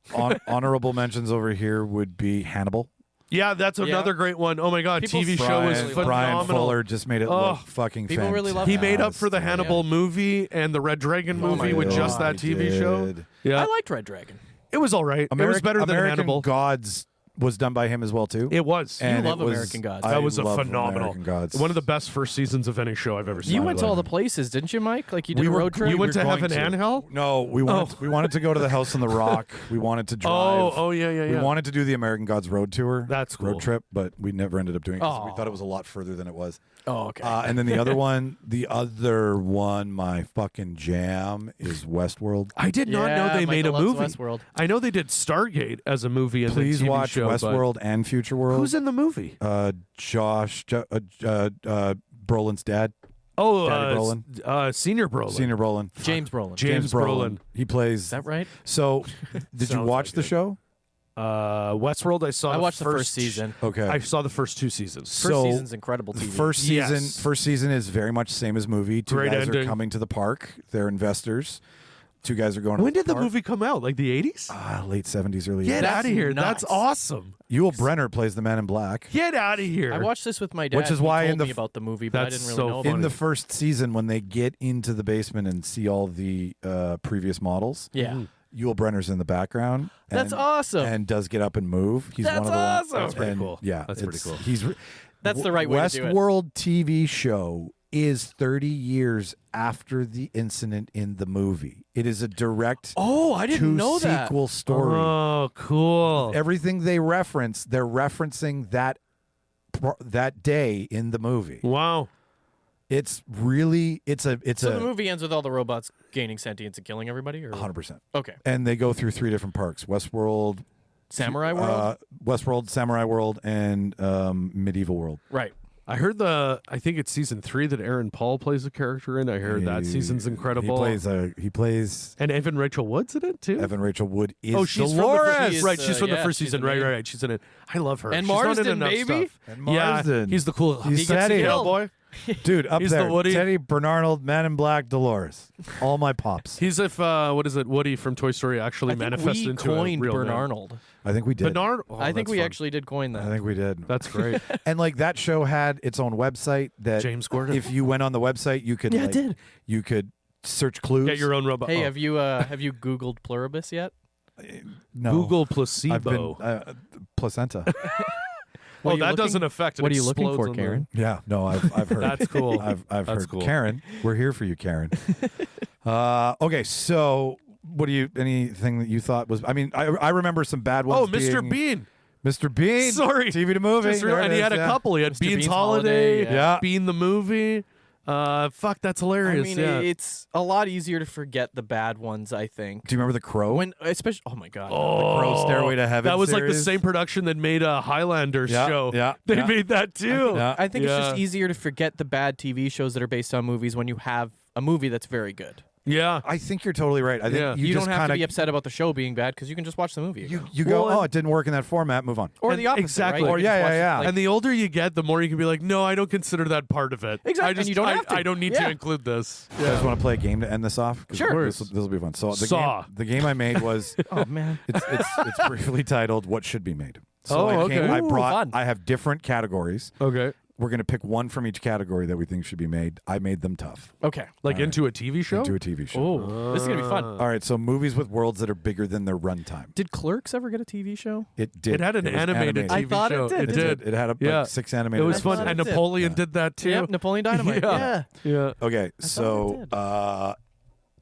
Honorable mentions over here would be Hannibal. Yeah, that's another great one. Oh my god, People- TV show was Brian- phenomenal. Brian Fuller just made it look fucking People really love He fantastic. made up for the Hannibal movie and the Red Dragon Oh my movie with God. just that He TV show. did. Yeah, I liked Red Dragon. it was all right. It was better than American Hannibal. Gods was done by him as well too. It was. And love it was- American Gods. I That was a love phenomenal. American Gods. One of the best first seasons of any show I've ever seen. You went to all the places, didn't you, Mike? Like you did We a were- road trip. You went to going Heaven and Hell? No, we wanted to go to the House on the Rock. We wanted to drive. Oh, yeah. We wanted to do the American Gods road tour. That's cool. Road trip, but we never ended up doing it 'cause we Oh. thought it was a lot further than it was. Oh, okay. And then the other one, my fucking jam is Westworld. I did not know Yeah, they made a Michael loves movie. Westworld. I know they did Stargate as a movie and Please then TV watch show, but Westworld and Future World. Who's in the movie? Brolin's dad, Oh, Daddy Brolin. Senior Brolin. Senior Brolin. James Brolin. James Brolin. He plays. Is that right? So, did you Sounds watch like the it. show? Westworld. I watched the first season. Okay. I saw the first 2 seasons. First season's incredible TV. First Yes. season is very much same as movie. Two Great guys are ending. coming to the park. They're investors. Two guys are going to When did the park. movie come out? Like the 80s? Late 70s, early 80s. Get That's out of here. nuts. That's awesome. Yul Brenner plays the Man in Black. Get out of here. I watched this with my dad. Which is He why told in the me f- about the movie, but I That's didn't really so know funny. about In the it. first season, when they get into the basement and see all the previous models, Yeah. Yul Brenner's in the background. That's and- awesome. And does get up and move. He's That's one of the awesome. That's pretty and, cool. Yeah, That's pretty cool. He's That's the right way to do it. Westworld TV show is 30 years after the incident in the movie. It is a direct Oh, I didn't know that. sequel story. Oh, cool. Everything they reference, they're referencing that day in the movie. Wow. It's really So the movie ends with all the robots gaining sentience and killing everybody? Or 100%. Okay. And they go through 3 different parks: Westworld, Samurai World? Westworld, Samurai World, and Medieval World. Right. I heard I think it's season 3 that Aaron Paul plays a character in. I heard that season's incredible. He plays And Evan Rachel Wood's in it too? Evan Rachel Wood is Oh, she's Dolores. from the first, right. She's from the yeah, first she's season. amazing. Right. She's in it. I love her. And She's not in Marsden, enough baby? stuff. And Marsden. Yeah, he's the cool. He's he Teddy. gets the boy. Dude, up He's there. the Woody. Teddy, Bernard, Man in Black, Dolores. All my pops. He's if what is it? Woody from Toy Story actually I think manifested we into a coined real name. Bernarnold. I think we did. Bernard. Oh, I think that's we fun. actually did coin that. I think we did. That's great. And like that show had its own website that James Gordon. if you went on the website, you could Yeah, it did. you could search clues. Get your own robot. Hey, Oh. have you Googled pluribus yet? no. Google I've placebo. been placenta. What Oh, are you that looking- doesn't affect it. What are you looking explodes for, on the- Karen? Yeah, no, I've heard. That's cool. I've That's heard. cool. Karen, we're here for you, Karen. Okay, so what do you? Anything that you thought was? I mean, I remember some bad ones. Oh, Mr. being Bean. Mr. Bean. Sorry. TV to movie. Just There it and he is, had a yeah. couple. He had Mr. Bean's Bean's Holiday. Holiday, yeah. Bean the movie. Fuck, that's I hilarious. mean, yeah. it's a lot easier to forget the bad ones, I think. Do you remember The Crow? When, especially, oh my god, The Crow Stairway to Heaven. That was like the series? same production that made a Highlander Yeah, show. yeah, They yeah. made that too. Yeah. I think it's just Yeah. easier to forget the bad TV shows that are based on movies when you have a movie that's very good. Yeah. I think you're totally right. I think Yeah. you You just don't have to kinda, be upset about the show being bad because you can just watch the movie. again. You go, Well, oh, it didn't work in that format. Move on. or and the opposite, exactly. right? Or You can yeah, just watch it, yeah. like- And the older you get, the more you can be like, no, I don't consider that part of it. Exactly, I just, and you don't have to. I don't need Yeah. to include this. You guys want to play a game to end this off? 'Cause Sure. This will be fun. So Saw. the game I made was oh man. it's briefly titled "What Should Be Made." So Oh, okay. I Ooh, brought. fun. I have different categories. Okay. We're going to pick one from each category that we think should be made. I made them tough Okay. Like into a TV show? into a TV show. Oh, this is gonna be fun. All right, so movies with worlds that are bigger than their runtime. Did Clerks ever get a TV show? It did. It had an was animated TV I thought it show. did. It It did. It had Yeah. like 6 It animated. was episodes. fun. And it did. Napoleon did that too. Yep, Napoleon Dynamite. Yeah. Yeah. Yeah. Okay, it so did.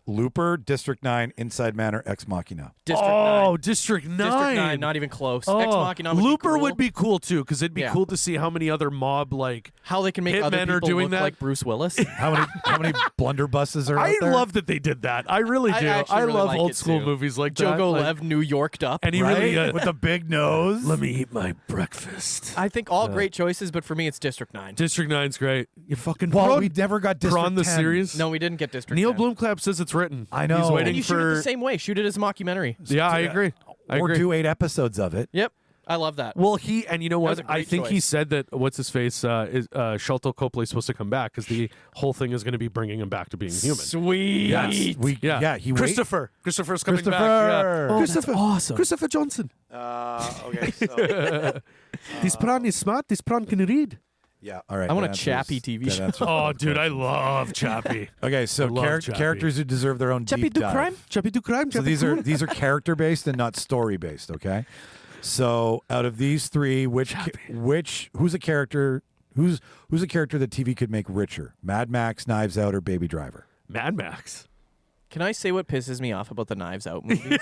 Looper, District 9, Inside Man, or Ex Machina. District Oh, 9. District 9. District 9, not even close. Oh, Ex Machina would Looper be cool. would be cool too, because it'd be Yeah. cool to see how many other mob like. How they can make other Hitmen are people doing look that. like Bruce Willis. How many blunderbusses are out I there? love that they did that. I really I do. actually I really love like old it, school too. movies like Joe that. Like- Golev, New Yorked up. and he right? really With the big nose. let me eat my breakfast. I think all great choices, but for me, it's District 9. District 9's great. You fucking Well, prawn, we never got District prawn the 10. series. No, we didn't get District Neil 10. Blomkamp says it's written. I know. He's And waiting And you shoot for. it the same way. Shoot it as a mockumentary. Yeah, I agree. I or agree. do 8 episodes of it. Yep. I love that. Well, and you know was what? a I great think he choice. said that what's his face is Shelton Copley is supposed to come back because the whole thing is going to be bringing him back to being human. Sweet. He Christopher's coming Christopher. back. Yeah. Oh, Christopher, awesome. Christopher Johnson. Okay, so This prawn is smart. This prawn can read. yeah, all right. I want that a Chappie answers- TV that show. answers Oh, all the dude, I questions. love Chappie. Okay, so I love Chappie. characters who deserve their own Chappie deep do dive. crime? Chappie do crime. So Chappie these are cool. these are character based and not story based. Okay, so out of these three, who's a character that TV could make richer? Mad Max, Knives Out, or Baby Driver? Mad Max. Can I say what pisses me off about the Knives Out movies?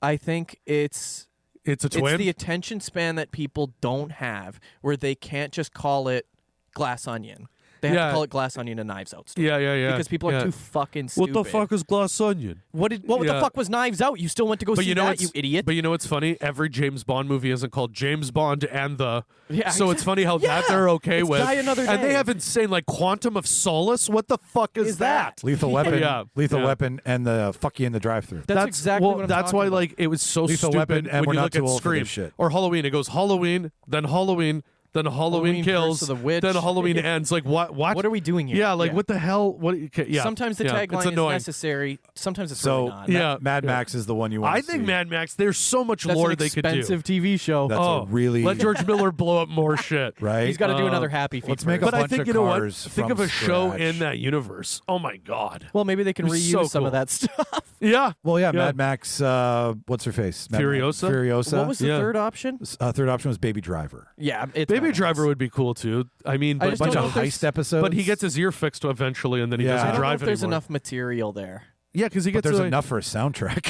I think it's It's a twin. It's the attention span that people don't have, where they can't just call it Glass Onion. They have Yeah. to call it Glass Onion and Knives Out. Still. yeah. Because people are yeah. too fucking What stupid. the fuck is Glass Onion? What the Yeah. fuck was Knives Out? You still went to go But see you know that, what's, you idiot. But you know what's funny? Every James Bond movie isn't called James Bond and the. Yeah, so it's funny how that Yeah. they're okay It's with. Die Another And they Day. have insane like Quantum of Solace. What the fuck is that? Lethal Weapon, Yeah. Lethal Yeah. Weapon, and the fuck you in the drive-through. That's exactly what I'm That's talking why about. like it was so Lethal stupid Weapon, and when we're you not look too at old for Scream this shit. or Halloween. It goes Halloween, then Halloween. Then Halloween Curse kills. of the Witch. Then Halloween ends. Like what? What are we doing here? Yeah, like what the hell? What? Yeah. Sometimes the yeah, tagline it's is annoying. necessary. Sometimes it's So really not. Yeah. Mad Max is the one you want I to think see. Mad Max. There's so much That's lore an they could do. expensive TV show. That's a really let George Miller blow up more shit. right. He's got to do another Happy Feet. let's make first. a But I bunch think of you know what? cars Think from of a show scratch. in that universe. Oh my god. Well, maybe they can It was reuse so some cool. of that stuff. Yeah. Well, yeah, Yeah. Mad Max. What's her face? Furiosa? Furiosa. What was the Yeah. third option? Third option was Baby Driver. Yeah, it's Baby Mad Max. Driver would be cool too. I mean, I but, just Bunch don't know of if there's- heist episodes. but he gets his ear fixed eventually, and then he Yeah. I doesn't don't know drive if there's anymore. enough material there. Yeah, because he But gets. there's to, enough for a soundtrack.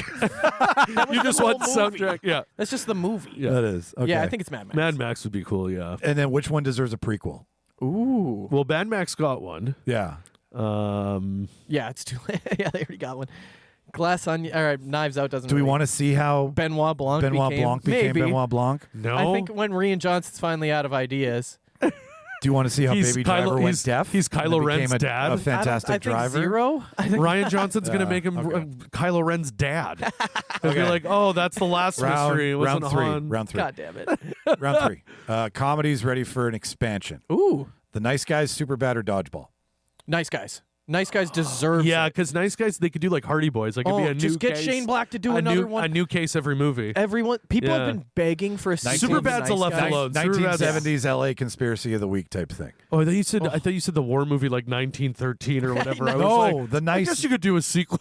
You just the want whole movie. soundtrack. Yeah. That's just the movie. Yeah. That is. Okay. Yeah, I think it's Mad Max. Mad Max would be cool. Yeah. And then which one deserves a prequel? Ooh. Well, Mad Max got one. Yeah. Yeah, it's too late. Yeah, they already got one. Glass Onion. All right, Knives Out doesn't. Do we really- want to see how Benoit Blanc Benoit became, Blanc became maybe. Benoit Blanc? No. I think when Rian Johnson's finally out of ideas. Do you want to see how He's Baby Kylo- Driver went he's- deaf? he's and Kylo became Ren's a, dad. A fantastic I think driver. Zero. I think Ryan Johnson's gonna Yeah, make him okay. Kylo Ren's dad. If Okay. you're like, oh, that's the last mystery. It round wasn't three. Han. Round three. God damn it. Round three. Comedies ready for an expansion. Ooh, The Nice Guys, Superbad, or Dodgeball? Nice Guys. Nice Guys deserves Yeah, it. because Nice Guys they could do like Hardy Boys. Like it'd be a new just get case. Shane Black to do a another new, one. A new case every movie. Everyone, people Yeah. have been begging for a sequel. Superbad's to a Nice left Guys. alone. Superbad's- 1970s LA conspiracy of the week type thing. Oh, I thought you said I thought you said the war movie like 1913 or whatever. I was No, like, the I nice. guess you could do a sequel.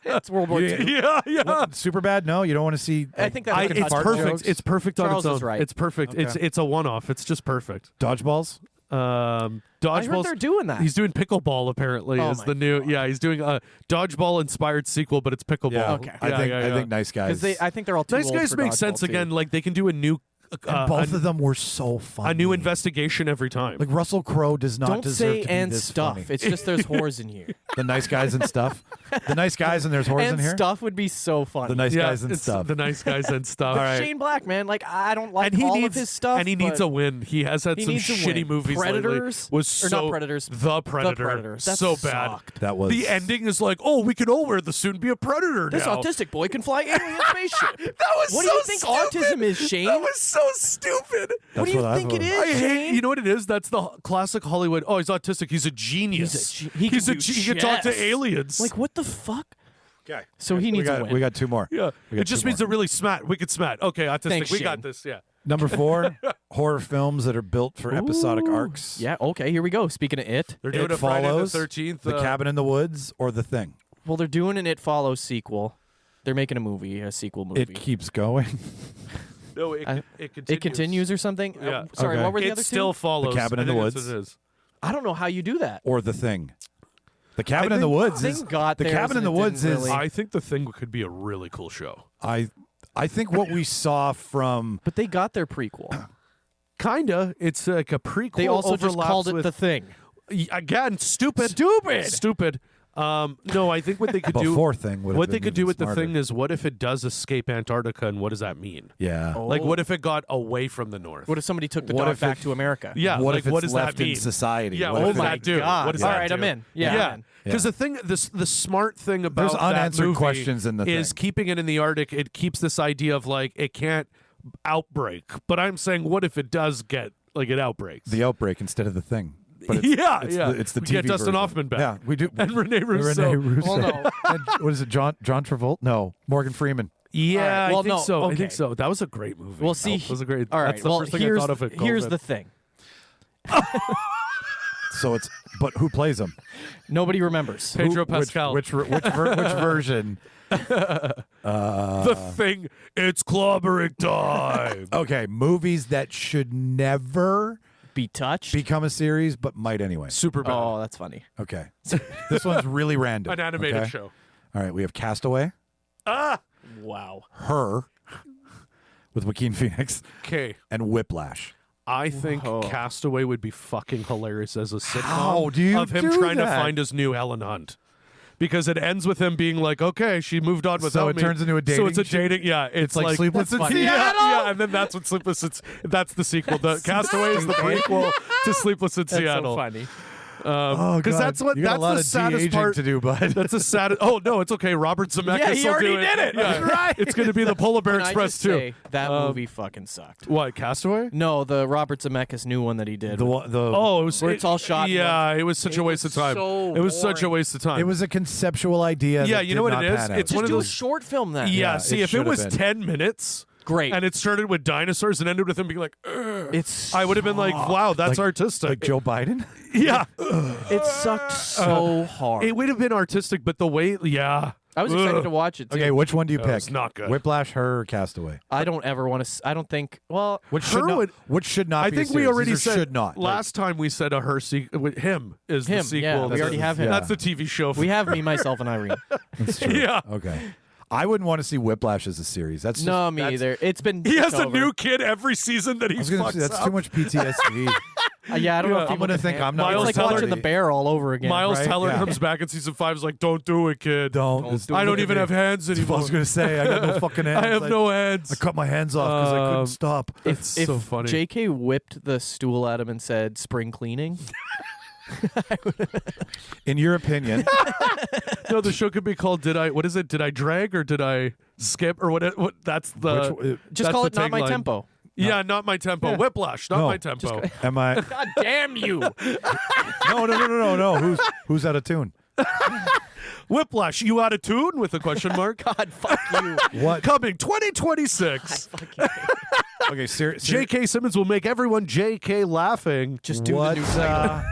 It's World War II. yeah, yeah. What, Superbad? No, you don't want to see. I think that fucking it's It's fart perfect. jokes? It's perfect on Charles its own. is right. It's perfect. Okay. It's a one-off. It's just perfect. Dodgeballs. I heard Dodgeball. they're doing that. He's doing pickleball apparently. Oh is my the new? Yeah, he's doing a dodgeball inspired sequel, but it's pickleball. Yeah. Okay. I think yeah. I think Nice Guys. Because I think they're all too Nice old Guys for makes dodgeball, sense too. again. Like they can do a new And both of them were so funny. a new investigation every time. Like Russell Crowe does not Don't deserve say to be and this stuff. funny. It's just there's whores in here. The nice guys and stuff. The nice guys and there's whores And in here. stuff would be so funny. The nice yeah, guys and it's stuff. The nice guys and stuff. But All right. Shane Black, man, like I don't like And he all needs of his stuff. and he needs but a win. He has had he some needs a shitty win. movies Predators lately. Was or so not Predators. The Predator. Predators. That So bad. sucked. That was The ending is like, oh, we can all wear the suit and be a predator This now. autistic boy can fly alien spaceship. That was What so do you think stupid. autism is, Shane? That was so stupid. What do you think it is, I hate. Shane? You know what it is? That's the classic Hollywood. Oh, he's autistic. He's a genius. He can do He can talk to chess. aliens. Like what the fuck? Okay. So he needs a win. We got two more. yeah, We got it just two means more. they're really smart. Wicked smart. Okay, autistic. Thanks, we Shane. got this. Yeah. Number 4, horror films that are built for episodic Ooh. arcs. Yeah. Okay. Here we go. Speaking of it, They're doing It a Friday the Follows, 13th. The Cabin in the Woods, or The Thing. well, they're doing an It Follows sequel. They're making a movie, a sequel movie. It keeps going. No, it continues. It continues or something. Yeah. Sorry. Okay. What were the It other still two? follows. The Cabin in I the think that's Woods. what it is. I don't know how you do that. Or The Thing. The Cabin in the Woods Thing is got The theirs Cabin in and the it Woods didn't is really- I think the thing could be a really cool show. I think what we saw from But they got their prequel. Kinda. It's like a prequel. They also just overlaps called it with, The Thing. Again, stupid. Stupid. Stupid. No, I think what they could do. Before Thing would have What they been could do even with smarter. the thing is, what if it does escape Antarctica, and what does that mean? Yeah. Like, what if it got away from the north? What if somebody took the What dog if back it- to America? Yeah. What like, if it's what does left that mean? in society? Yeah. What What if does it- that do? God. What does All that right, do? I'm in. Yeah, I'm in. Because the thing, the smart thing about There's that unanswered movie questions in the is thing. keeping it in the Arctic. It keeps this idea of like it can't outbreak. But I'm saying, what if it does get like it outbreaks? The Outbreak instead of The Thing. But it's, yeah, it's yeah. The, it's the we TV get Dustin version. Hoffman back. Yeah, we do. And Rene Russo. Rene Russo. Well, no. And what is it? John Travolta? No, Morgan Freeman. Yeah, All right, well, I think no, so. I okay. think so. That was a great movie. Well, see, that was a great. All right. That's the Well, first thing here's I thought of it. here's COVID. the thing. So it's. But who plays him? Nobody remembers. Pedro Pascal. Which version? The Thing. It's clobbering time. Okay, movies that should never Be touched. become a series, but might anyway. Superbad. Oh, that's funny. Okay, this one's really random. An animated okay? show. All right, we have Castaway, Wow. Her, with Joaquin Phoenix, Okay. and Whiplash. I think Whoa. Castaway would be fucking hilarious as a sitcom How do you of him do trying to that? find his new Helen Hunt. Because it ends with him being like, okay, she moved on without So it me. turns into a So it's a dating dating, yeah. It's like Sleepless in yeah, Seattle? yeah, and then that's what Sleepless. That's the sequel. The Castaway is the prequel to Sleepless in That's Seattle. so funny. Oh, Because God. that's what You got a that's lot the of saddest de-aging part to do, bud. That's the saddest. Oh no, it's okay. Robert Zemeckis Yeah, he will already do it. did it. Yeah. That's right. It's going to be the Polar Bear Can I Express just too. say, that movie fucking sucked. What, Castaway? No, the Robert Zemeckis new one that he did. the Oh, it was Where it's all shot in Yeah, it was such a waste of time. so It was such a boring. waste of time. It was a conceptual idea. Yeah, that you know did what it not is? pan out. It's Just one of do those- a short film then. Yeah, see, it if it should was have been. 10 minutes Great. and it started with dinosaurs and ended with him being like, "Ugh," It's I would have been like, wow, that's Like- artistic. like Joe Biden. yeah. it sucked so hard. It would have been artistic, but the way, yeah. I was excited Ugh. to watch it too. Okay, which one do you Oh, pick? it's not good. Whiplash, Her, or Castaway? I don't ever want to. I don't think. Well, Which Her should not? would- Which should not? I be think a we series. already These are said should not. last time we said a her sequel. Him is the Him, sequel. yeah, we That's already the- have him. That's the TV show. we have me, myself, and Irene. That's true. Yeah. Okay. I wouldn't want to see Whiplash as a series. That's just, No, me that's- either. It's been. He has it's a over. new kid every season that he I was gonna fucks say that's up. too much PTSD. Yeah, I don't know. Yeah. If I'm people gonna can think handle- I'm not. Miles It's like Teller- watching The Bear all over again. Miles right? Teller Yeah. comes back in season 5 is like, don't do it, kid. Don't. I don't look even at have me. hands That's what anymore. I was gonna say. I got no fucking hands. I have no hands. I cut my hands off because I couldn't stop. That's If so funny. J.K. whipped the stool at him and said "spring cleaning," In your opinion, No, the show could be called What is it? Did I drag or did I skip or what? That's the. which, just That's call the it "Not My tagline. Tempo." Yeah, not my tempo. Whiplash, not No, my tempo. am I? God damn you! No. Who's out of tune? Whiplash, you out of tune with a question mark? God, fuck you. What? Coming 2026. Okay, seriously. J.K. Simmons will make everyone J.K. laughing. Just do What? the new segment.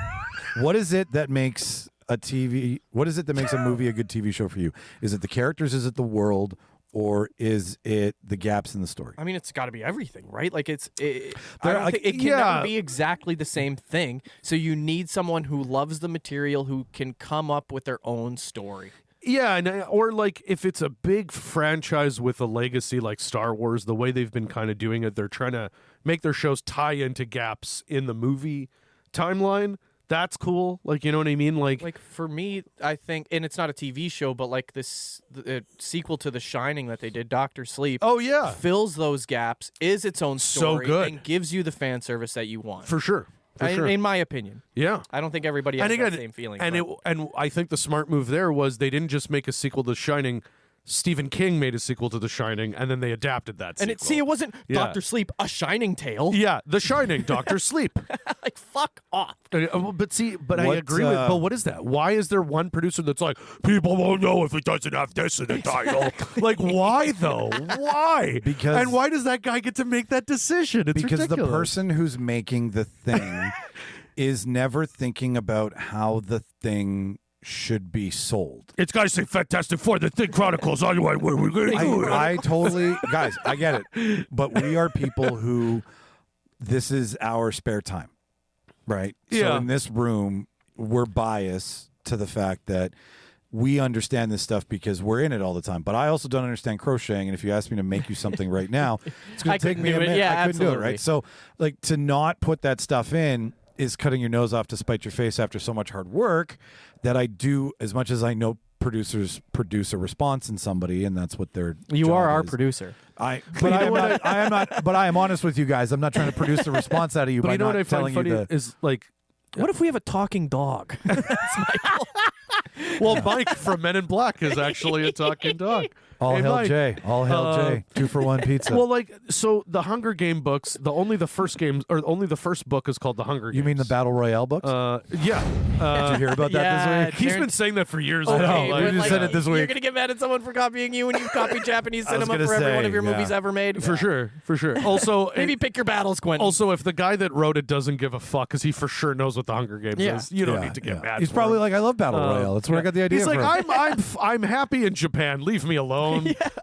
What is it that makes a TV? What is it that makes a movie a good TV show for you? Is it the characters? Is it the world? Or is it the gaps in the story? I mean, it's got to be everything, right? Like I They're don't like- think it can yeah. never be exactly the same thing. So you need someone who loves the material who can come up with their own story. Yeah, or like if it's a big franchise with a legacy like Star Wars, the way they've been kind of doing it, they're trying to make their shows tie into gaps in the movie timeline. That's cool. Like, you know what I mean? Like for me, I think, and it's not a TV show, but like this the sequel to The Shining that they did, Dr. Sleep. Oh yeah, fills those gaps, is its own story, good. and gives you the fan service that you want. for sure. In my opinion. Yeah. I don't think everybody has that same feeling. And I think the smart move there was they didn't just make a sequel to Shining. Stephen King made a sequel to The Shining, and then they adapted that sequel. And it wasn't Dr. Sleep, A Shining Tale. Yeah, The Shining, Dr. Sleep. Like, fuck off. But I agree with. But what is that? Why is there one producer that's like, people won't know if it doesn't have this in the title? Like, why though? Why? And why does that guy get to make that decision? It's because ridiculous. the person who's making the thing is never thinking about how the thing should be sold. It's got to say Fantastic Four, The Thing Chronicles. Anyway, we're going to do it. I totally, guys, I get it. But we are people who, this is our spare time, right? Yeah. So in this room, we're biased to the fact that we understand this stuff because we're in it all the time. But I also don't understand crocheting. And if you ask me to make you something right now, it's going to take me a minute. Yeah, I couldn't do it, absolutely. right? So, like, to not put that stuff in is cutting your nose off to spite your face after so much hard work that I do, as much as I know producers produce a response in somebody, and that's what they're. You are our producer. I am not. But I am honest with you guys. I'm not trying to produce a response out of you But by you know not what I telling find you funny the. is like, What if we have a talking dog? well, Mike from Men in Black is actually a talking dog. All Hey, hail Mike. Jay. All hail Jay. 2-for-1 pizza. Well, like, so the Hunger Game books, only the first book is called The Hunger Games. you mean the Battle Royale books? Yeah. Did you hear about that this week? He's been saying that for years. I know. now. We Like, just said it this You're week. gonna get mad at someone for copying you when you copy Japanese I was cinema gonna for every one say, of your movies yeah. ever made. For sure. Also, Maybe pick your battles, Quentin. Also, if the guy that wrote it doesn't give a fuck, because he for sure knows what the Hunger Games Yeah. is, you don't need to get mad. He's for probably him. like, I love Battle Royale. That's where I got the idea He's like, from. I'm happy in Japan. Leave me alone.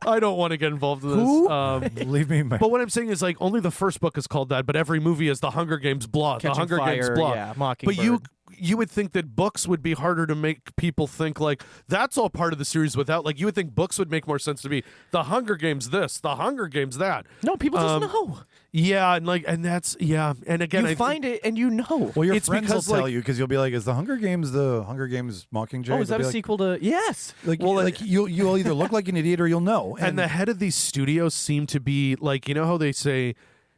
I don't want to get involved in this. Who? Leave me. But what I'm saying is, like, only the first book is called that, but every movie is the Hunger Games blah, the Catching Hunger Games Fire, blah. yeah, But Mockingbird. you would think that books would be harder to make people think like that's all part of the series without, like, you would think books would make more sense to be the Hunger Games this, the Hunger Games that. No, people just know. Yeah, and that's and again, You find it and you know. Well, your It's friends will because, tell like- you because you'll be like, "Is the Hunger Games Mockingjay?" Oh, is They'll that be a like, sequel to? Yes. Like you'll either look like an idiot or you'll know. and the head of these studios seem to be like, you know how they say,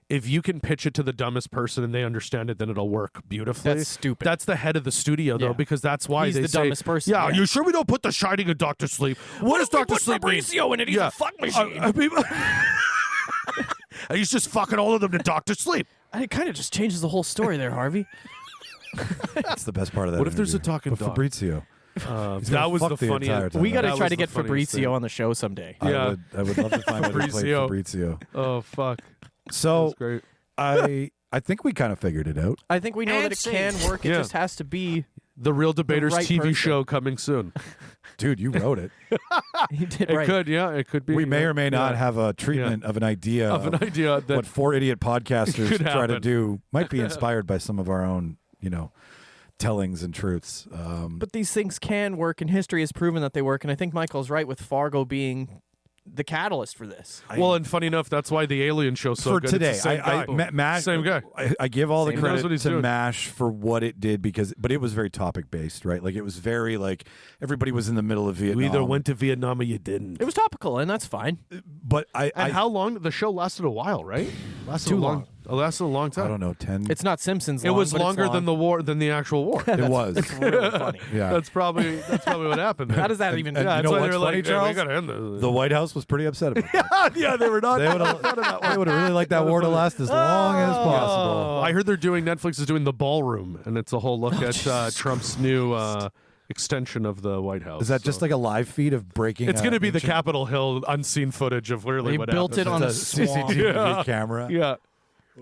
if you can pitch it to the dumbest person and they understand it, then it'll work beautifully. That's stupid. That's the head of the studio, though, Yeah. because that's why He's they the say, dumbest person, Yeah, yeah. you sure we don't put The Shining in Dr. Sleep? What does Dr. Sleep mean? Fabrizio in it. He's a fuck machine. He's just fucking all of them to Dr. Sleep. It kind of just changes the whole story there, Harvey. That's the best part of that. What if there's a interview. talking But dog? Fabrizio. That was fuck the the funny. entire time. We got to That try was to the get funniest Fabrizio thing. on the show someday. Yeah. I would love to find out who played Fabrizio. Fabrizio. Oh, fuck. So That's great. I think we kind of figured it out. I think we know that it can work. It Yeah. just has to be. The Real Debaters right TV person. show coming soon. Dude, you wrote it. He did It right. could, yeah, it could be. We may or may not Yeah. have a treatment of an idea Of an idea that what four idiot podcasters could try to happen. do. Might be inspired by some of our own, tellings and truths. But these things can work, and history has proven that they work. And I think Michael's right with Fargo being the catalyst for this. Well, and funny enough, that's why the Alien show's so for good. today, It's the same guy. MASH, Same guy. I give all the Same guy. Knows credit what he's to doing. MASH for what it did but it was very topic based, right? Like it was very like everybody was in the middle of Vietnam. You either went to Vietnam or you didn't. It was topical, and that's fine. but And how long? The show lasted a while, right? Lasted Too a long. It lasted a long time. I don't know, 10. It's not Simpsons. It long, was but it's longer than than the actual war. It was. It's really funny. Yeah. That's probably what happened. How does that even? and Yeah, you that's know why what's they were funny, like, hey, Charles? we gotta end this. The White House was pretty upset about that. Yeah, they were not. They would have really liked that war to last as long as possible. I heard Netflix is doing The Ballroom, and it's a whole look at Trump's new extension of the White House. Is that just like a live feed of breaking? It's going to be the ancient- Capitol Hill unseen footage of literally They what built it happened. on It's a a swamp. CCTV camera. Yeah.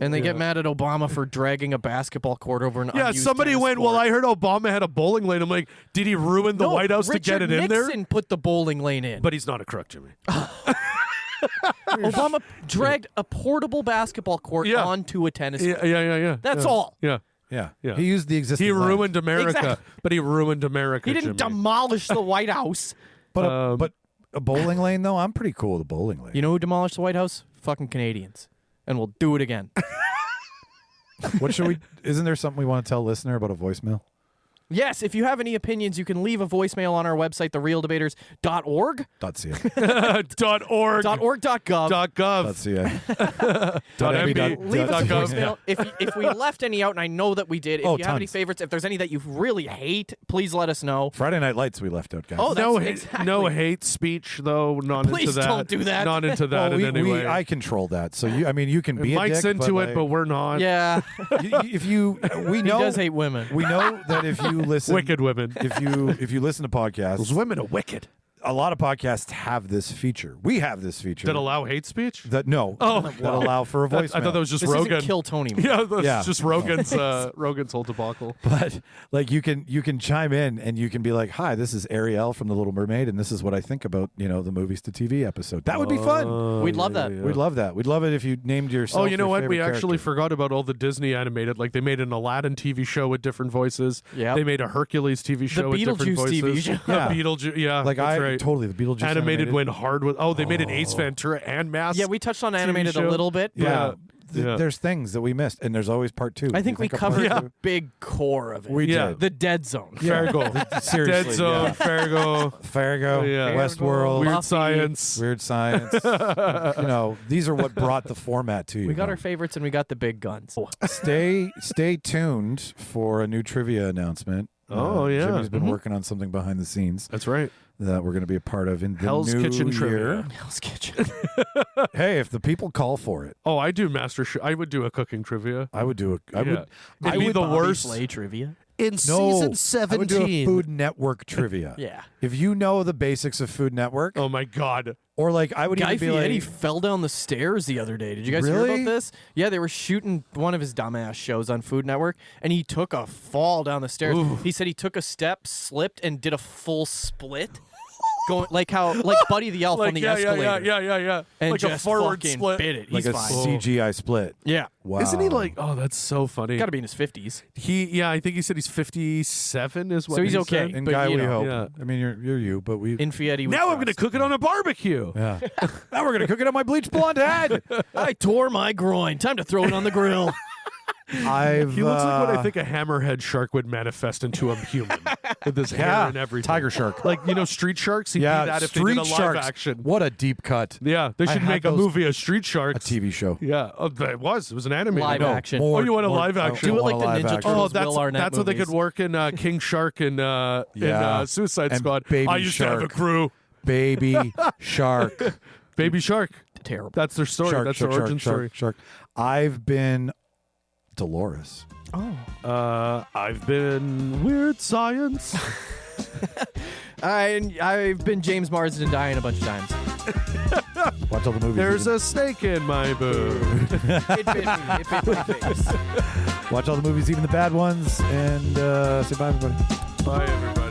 And they get mad at Obama for dragging a basketball court over an Yeah, unused somebody tennis went, court. well, I heard Obama had a bowling lane. I'm like, did he ruin the No, White House Richard to get it in there? Nixon put the bowling lane in. But he's not a crook, Jimmy. Obama dragged a portable basketball court Yeah. onto a tennis court. Yeah. That's Yeah. all. Yeah. Yeah. Yeah. He used the existing. He land. ruined America, Exactly. but he ruined America, He didn't Jimmy. demolish the White House. But a bowling lane though, I'm pretty cool with a bowling lane. You know who demolished the White House? Fucking Canadians. And we'll do it again. What should we? Isn't there something we want to tell listener about a voicemail? Yes, if you have any opinions, you can leave a voicemail on our website, therealdebaters.org. .ca. .org. .org.gov. .gov. .ca. .mb. Leave us a .gov. voicemail. If we left any out, and I know that we did, if Oh, you have any tons. favorites, if there's any that you really hate, please let us know. Friday Night Lights we left out, guys. Oh, No, that's exactly. no hate speech though. Not into Please that. don't do that. Not into that Well, in any way. I control that. So you can be Mike's a dick, into but it, but we're not. Yeah, if you we he know does hate women. we know that if you listen Wicked women. if you listen to podcasts, Those women are wicked. a lot of podcasts have this feature. We have this feature That allow hate speech? that allow for a voicemail. I thought that was just This Rogan. isn't Kill Tony. Yeah, that's Yeah. just Rogan's whole debacle. But like you can chime in and you can be like, "Hi, this is Ariel from The Little Mermaid, and this is what I think about the movies to TV episode." That would be fun. We'd love that. We'd love that. We'd love it if you named yourself. Oh, you know your what? We favorite actually character. forgot about all the Disney animated. Like they made an Aladdin TV show with different voices. Yep. They made a Hercules TV show with different Beetlejuice voices. TV show. Yeah. Beetlejuice. Yeah, Like that's right. totally the Beetlejuice Animated went hard with. Oh, they made an Ace Ventura and Mask. Yeah, we touched on animated show. a little bit. but Yeah. Yeah. There's things that we missed, and there's always part two. I think we of covered part the two? big core of it. We Yeah. did. The dead zone. Fargo. Seriously, Dead Zone. yeah. Fargo. Fargo, Yeah. Westworld, Weird Buffy. Science. Weird Science. These are what brought the format to you. We got our favorites and we got the big guns. Stay tuned for a new trivia announcement. Oh, yeah. Jimmy's been working on something behind the scenes That's right. that we're going to be a part of in the Hell's new Kitchen year. trivia. Hell's Kitchen. Hey, if the people call for it, Oh, I do Master Chef. I would do a cooking trivia. I would do a. I Yeah. would. It'd be the Bobby worst. Flay trivia. In No, I would do a Food Network trivia. Yeah. If you know the basics of Food Network, Oh my God. or like I would Guy even be Fieri like, fell down the stairs the other day. Did you guys hear Really? about this? Yeah, they were shooting one of his dumbass shows on Food Network, and he took a fall down the stairs. Ooh. He said he took a step, slipped, and did a full split, going like Buddy the Elf on the escalator. Yeah. And Like a just forward fucking split. bit it. like He's a fine. CGI split. Yeah, Wow. Isn't he like? Oh, that's so funny. got to be in his 50s. I think he said he's 57 is what So he's he okay. said. And But, Guy, you we know, hope. yeah. I mean, you're you, but we. In Fieri, Now I'm going to cook it on a barbecue. Yeah. Now we're gonna cook it on my bleached blonde head. I tore my groin. Time to throw it on the grill. I've. He looks like what I think a hammerhead shark would manifest into a human with his hair and everything. Tiger shark. Like, street sharks? He'd be Yeah, that if street they did a live sharks. action. What a deep cut. Yeah, they I should had make a those- movie of street A sharks. TV show. Yeah, it was. It was an animated. Live No. action. More- Oh, you want a more- live I action? Do it want like a the live Ninja action. Turtles. Oh, that's Will Arnett that's what they could movies. work in King Shark and Yeah. Suicide And Squad. Baby I used to have a Shark. crew. Baby shark. Baby Shark. Terrible. That's their story. Shark. That's Shark. their origin Shark. story. Shark. I've been Dolores. I've been Weird Science. I've been James Marsden dying a bunch of times. Watch all the movies. There's a snake in my boob. It bit me. It bit my face. Watch all the movies, even the bad ones, and say bye, everybody. Bye, everybody.